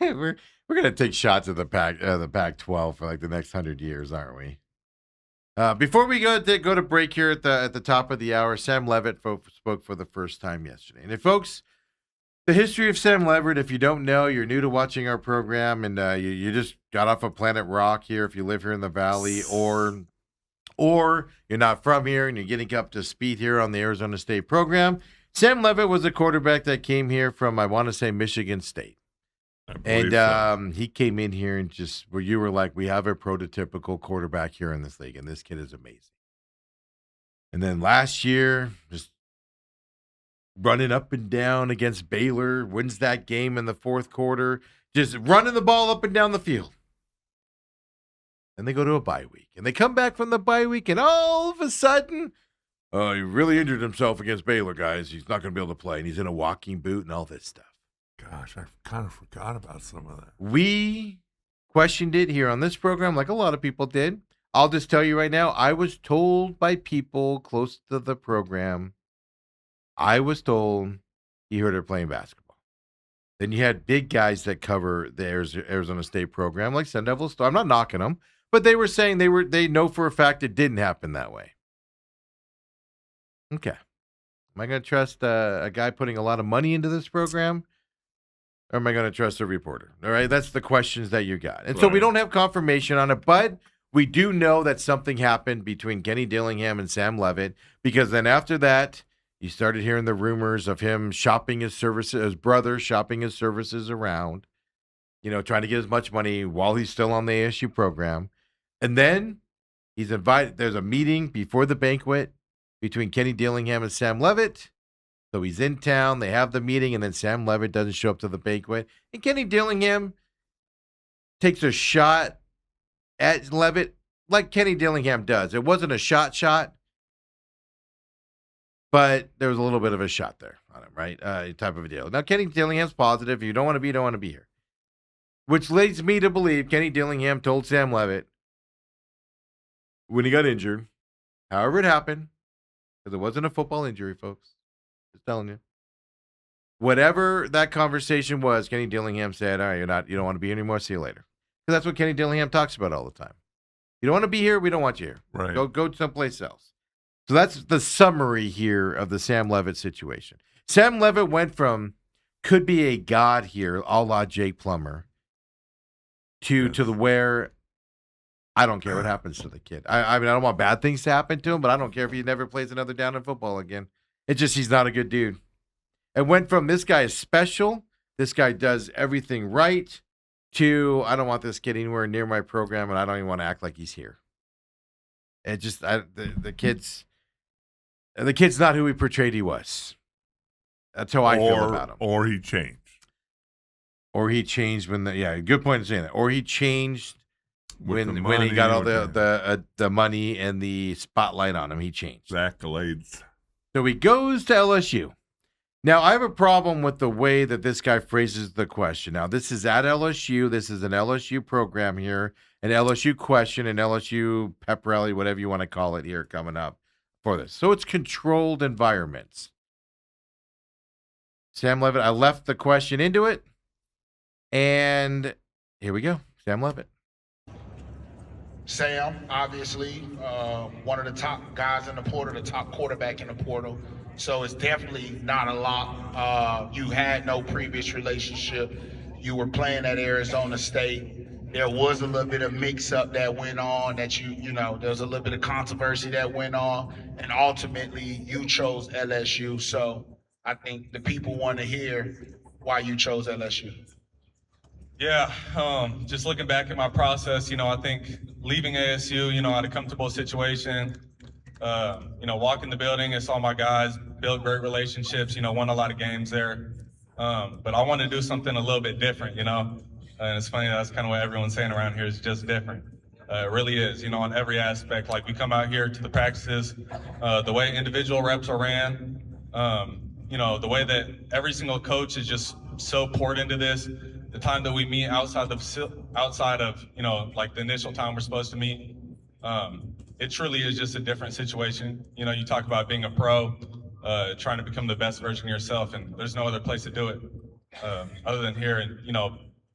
Speaker 1: We're gonna take shots at the Pac-12 for like the next 100 years, aren't we? Before we go to break here at the top of the hour, Sam Levitt spoke for the first time yesterday. And folks, The history of Sam Leverett, if you don't know, you're new to watching our program, and you just got off of Planet Rock here if you live here in the Valley, or you're not from here and you're getting up to speed here on the Arizona State program. Sam Leverett was a quarterback that came here from, I want to say, Michigan State. And
Speaker 2: so.
Speaker 1: he came in here and just where you were like, we have a prototypical quarterback here in this league, and this kid is amazing. And then last year, just running up and down against Baylor, wins that game in the fourth quarter, just running the ball up and down the field. And they go to a bye week. And they come back from the bye week, and all of a sudden, he really injured himself against Baylor, guys. He's not going to be able to play, and he's in a walking boot and all this stuff.
Speaker 2: Gosh, I kind of forgot about some of that.
Speaker 1: We questioned it here on this program like a lot of people did. I'll just tell you right now, I was told by people close to the program, I was told he heard her playing basketball. Then you had big guys that cover the Arizona State program, like Sun Devil Star. I'm not knocking them, but they were saying they know for a fact it didn't happen that way. Okay. Am I going to trust a guy putting a lot of money into this program? Or am I going to trust a reporter? All right, that's the questions that you got. And so we don't have confirmation on it, but we do know that something happened between Kenny Dillingham and Sam Levitt, because then after that, you started hearing the rumors of him shopping his services, his brother shopping his services around, trying to get as much money while he's still on the ASU program. And then he's invited, there's a meeting before the banquet between Kenny Dillingham and Sam Levitt. So he's in town, they have the meeting, and then Sam Levitt doesn't show up to the banquet. And Kenny Dillingham takes a shot at Levitt like Kenny Dillingham does. It wasn't a shot, but there was a little bit of a shot there on him, right? Type of a deal. Now, Kenny Dillingham's positive. If you don't want to be, you don't want to be here. Which leads me to believe Kenny Dillingham told Sam Levitt when he got injured, however it happened, because it wasn't a football injury, folks. Just telling you. Whatever that conversation was, Kenny Dillingham said, all right, you don't want to be here anymore. See you later. Because that's what Kenny Dillingham talks about all the time. You don't want to be here, we don't want you here.
Speaker 2: Right.
Speaker 1: Go someplace else. So that's the summary here of the Sam Levitt situation. Sam Levitt went from could be a god here, a la Jake Plummer, to the where I don't care what happens to the kid. I mean, I don't want bad things to happen to him, but I don't care if he never plays another down in football again. It's just he's not a good dude. It went from this guy is special, this guy does everything right, to I don't want this kid anywhere near my program, and I don't even want to act like he's here. It just the kid's not who he portrayed he was. That's how I feel about him.
Speaker 2: Or he changed.
Speaker 1: Or he changed good point in saying that. Or he changed when he got all the money and the spotlight on him. He changed.
Speaker 2: Accolades.
Speaker 1: So he goes to LSU. Now, I have a problem with the way that this guy phrases the question. Now, this is at LSU. This is an LSU program here, an LSU question, an LSU pep rally, whatever you want to call it here coming up for this. So it's controlled environments. Sam Levitt, I left the question into it, and here we go. Sam Levitt.
Speaker 3: Sam, obviously, one of the top guys in the portal, the top quarterback in the portal. So it's definitely not a lot. You had no previous relationship. You were playing at Arizona State. There was a little bit of mix-up that went on that there was a little bit of controversy that went on. And ultimately, you chose LSU. So I think the people want to hear why you chose LSU.
Speaker 4: Yeah, just looking back at my process, I think leaving ASU, I had a comfortable situation. Walk in the building, I saw my guys, build great relationships, won a lot of games there. But I wanted to do something a little bit different, and it's funny, that's kind of what everyone's saying around here is just different. It really is, on every aspect. Like we come out here to the practices, the way individual reps are ran, the way that every single coach is just so poured into this. The time that we meet outside of, like the initial time we're supposed to meet, it truly is just a different situation. You talk about being a pro, trying to become the best version of yourself, and there's no other place to do it other than here. And,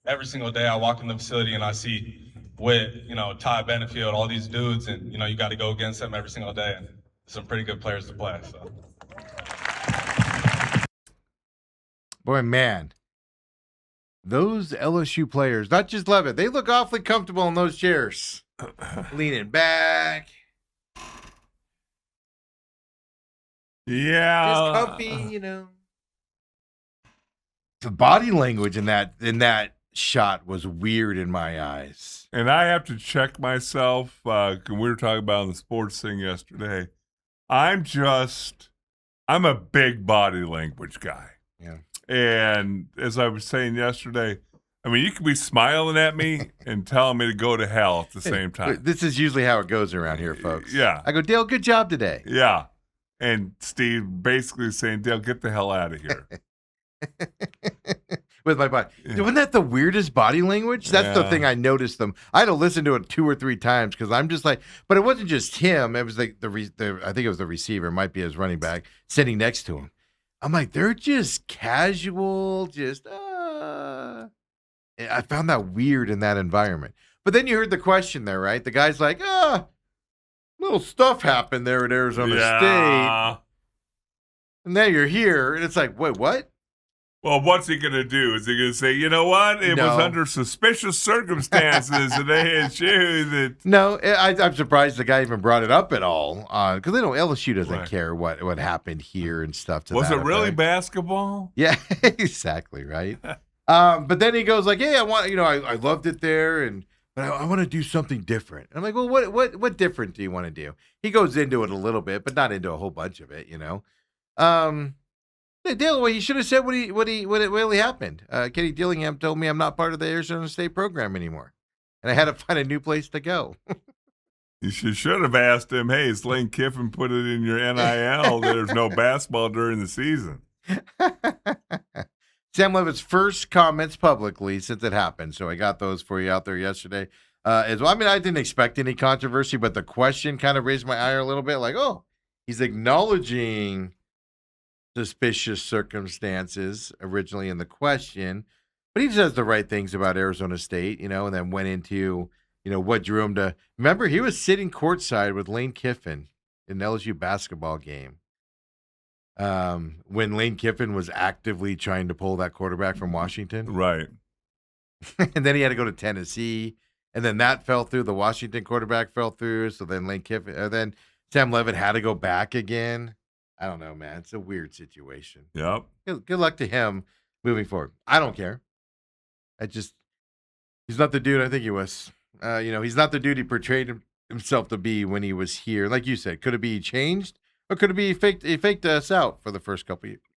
Speaker 4: every single day I walk in the facility and I see Witt, Ty Benefield, all these dudes, and, you got to go against them every single day. And some pretty good players to play. So.
Speaker 1: Boy, man. Those LSU players, not just Levitt, they look awfully comfortable in those chairs. Leaning back.
Speaker 2: Yeah.
Speaker 1: Just comfy, you know. The body language in that shot was weird in my eyes.
Speaker 2: And I have to check myself. We were talking about the sports thing yesterday. I'm a big body language guy.
Speaker 1: Yeah.
Speaker 2: And as I was saying yesterday, I mean, you could be smiling at me and telling me to go to hell at the same time.
Speaker 1: This is usually how it goes around here, folks.
Speaker 2: Yeah.
Speaker 1: I go, Dale, good job today.
Speaker 2: Yeah. And Steve basically saying, Dale, get the hell out of here.
Speaker 1: With my body.
Speaker 2: Yeah.
Speaker 1: Wasn't that the weirdest body language? That's the
Speaker 2: Yeah.
Speaker 1: thing I noticed them. I had to listen to it 2 or 3 times because I'm just like, but it wasn't just him. It was like I think it was the receiver, might be his running back, sitting next to him. I'm like, they're just casual, just, I found that weird in that environment. But then you heard the question there, right? The guy's like, little stuff happened there at Arizona State. And now you're here. And it's like, wait, what?
Speaker 2: Well, what's he going to do? Is he going to say, you know what? It was under suspicious circumstances at ASU that...
Speaker 1: No, I'm surprised the guy even brought it up at all. Because LSU doesn't care what happened here and stuff.
Speaker 2: Was it really basketball?
Speaker 1: Yeah, exactly, right? But then he goes like, hey, I loved it there, but I want to do something different. And I'm like, well, what different do you want to do? He goes into it a little bit, but not into a whole bunch of it, Dale, well, you should have said what really happened. Kenny Dillingham told me I'm not part of the Arizona State program anymore, and I had to find a new place to go.
Speaker 2: You should have asked him, hey, is Lane Kiffin put it in your NIL? There's no basketball during the season.
Speaker 1: Sam Levitt's first comments publicly since it happened, so I got those for you out there yesterday as well. I mean, I didn't expect any controversy, but the question kind of raised my eye a little bit, like, oh, he's acknowledging suspicious circumstances originally in the question, but he says the right things about Arizona State, and then went into, what drew him to. Remember, he was sitting courtside with Lane Kiffin in an LSU basketball game when Lane Kiffin was actively trying to pull that quarterback from Washington.
Speaker 2: Right.
Speaker 1: And then he had to go to Tennessee, and then that fell through. The Washington quarterback fell through, so then then Sam Levitt had to go back again. I don't know, man. It's a weird situation.
Speaker 2: Yep.
Speaker 1: Good luck to him moving forward. I don't care. He's not the dude I think he was. He's not the dude he portrayed himself to be when he was here. Like you said, could it be changed or could it be he faked us out for the first couple of years?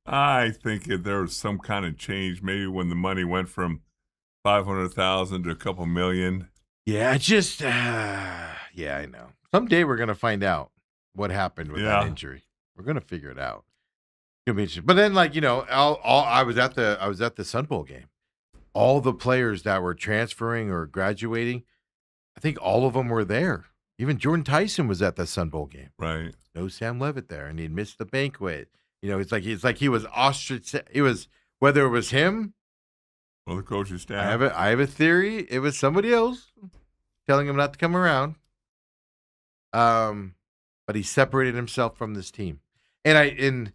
Speaker 2: I think there was some kind of change, maybe when the money went from $500,000 to a couple million.
Speaker 1: Yeah, I know. Someday we're going to find out what happened with that injury. We're going to figure it out. It'll be interesting. But then, I was at the Sun Bowl game. All the players that were transferring or graduating, I think all of them were there. Even Jordan Tyson was at the Sun Bowl game.
Speaker 2: Right.
Speaker 1: No Sam Levitt there, and he'd missed the banquet. It's like he was ostracized. It was, whether it was him
Speaker 2: or the coaching staff.
Speaker 1: I have a theory. It was somebody else telling him not to come around. But he separated himself from this team. And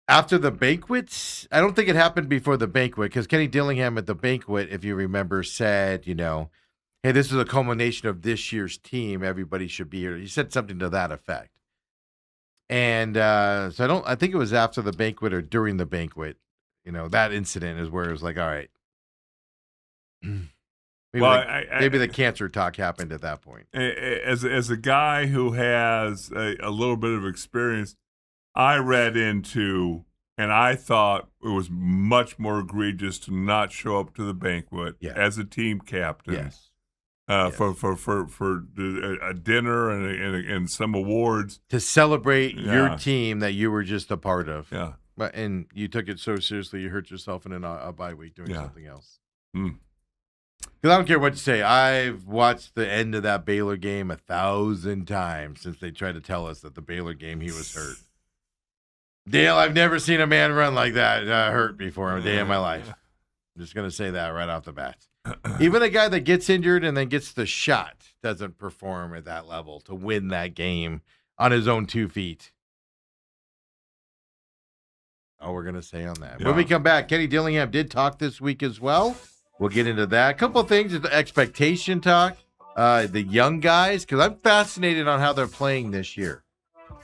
Speaker 1: after the banquets, I don't think it happened before the banquet, because Kenny Dillingham at the banquet, if you remember, said, hey, this is a culmination of this year's team. Everybody should be here. He said something to that effect. And so I think it was after the banquet or during the banquet, that incident is where it was like, all right. Maybe the cancer talk happened at that point.
Speaker 2: As a guy who has a little bit of experience, I read into, and I thought it was much more egregious to not show up to the banquet as a team captain.
Speaker 1: Yes.
Speaker 2: For a dinner and some awards
Speaker 1: to celebrate your team that you were just a part of.
Speaker 2: Yeah.
Speaker 1: And you took it so seriously, you hurt yourself in a bye week doing something else. Because I don't care what you say. I've watched the end of that Baylor game 1,000 times since they tried to tell us that the Baylor game he was hurt. Dale, I've never seen a man run like that hurt before a day in my life. I'm just going to say that right off the bat. Even a guy that gets injured and then gets the shot doesn't perform at that level to win that game on his own 2 feet. all we're going to say on that.
Speaker 2: Yeah.
Speaker 1: When we come back, Kenny Dillingham did talk this week as well. We'll get into that. A couple of things, the expectation talk, the young guys, because I'm fascinated on how they're playing this year.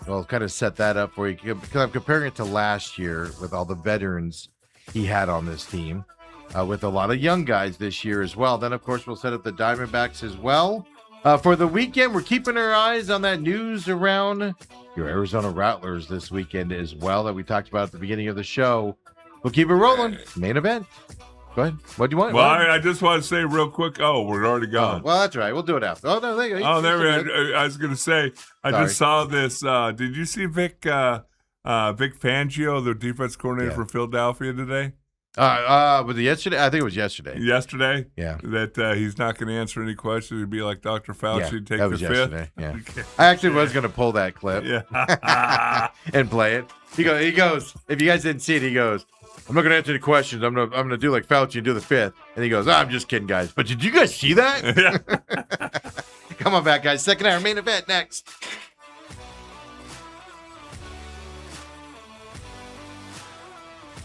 Speaker 1: I'll kind of set that up for you because I'm comparing it to last year with all the veterans he had on this team, with a lot of young guys this year as well. Then, of course, we'll set up the Diamondbacks as well. For the weekend, we're keeping our eyes on that news around your Arizona Rattlers this weekend as well that we talked about at the beginning of the show. We'll keep it rolling. Main event. Go ahead. What do you want?
Speaker 2: Well, I just want to say real quick. Oh, we're already gone.
Speaker 1: Well, that's right. We'll do it after. Oh, no. There you go.
Speaker 2: There we are. I was going to say, I just saw this. Did you see Vic Fangio, the defense coordinator for Philadelphia today?
Speaker 1: Was it yesterday? I think it was yesterday.
Speaker 2: Yesterday?
Speaker 1: Yeah.
Speaker 2: That he's not going to answer any questions. He'd be like Dr. Fauci, take
Speaker 1: that was
Speaker 2: the
Speaker 1: yesterday.
Speaker 2: fifth.
Speaker 1: Yeah.
Speaker 2: Okay.
Speaker 1: I actually was going to pull that clip and play it. He goes, if you guys didn't see it, he goes, I'm not going to answer any questions. I'm gonna do like Fauci and do the fifth. And he goes, I'm just kidding, guys. But did you guys see that?
Speaker 2: Yeah.
Speaker 1: Come on back, guys. Second hour main event next.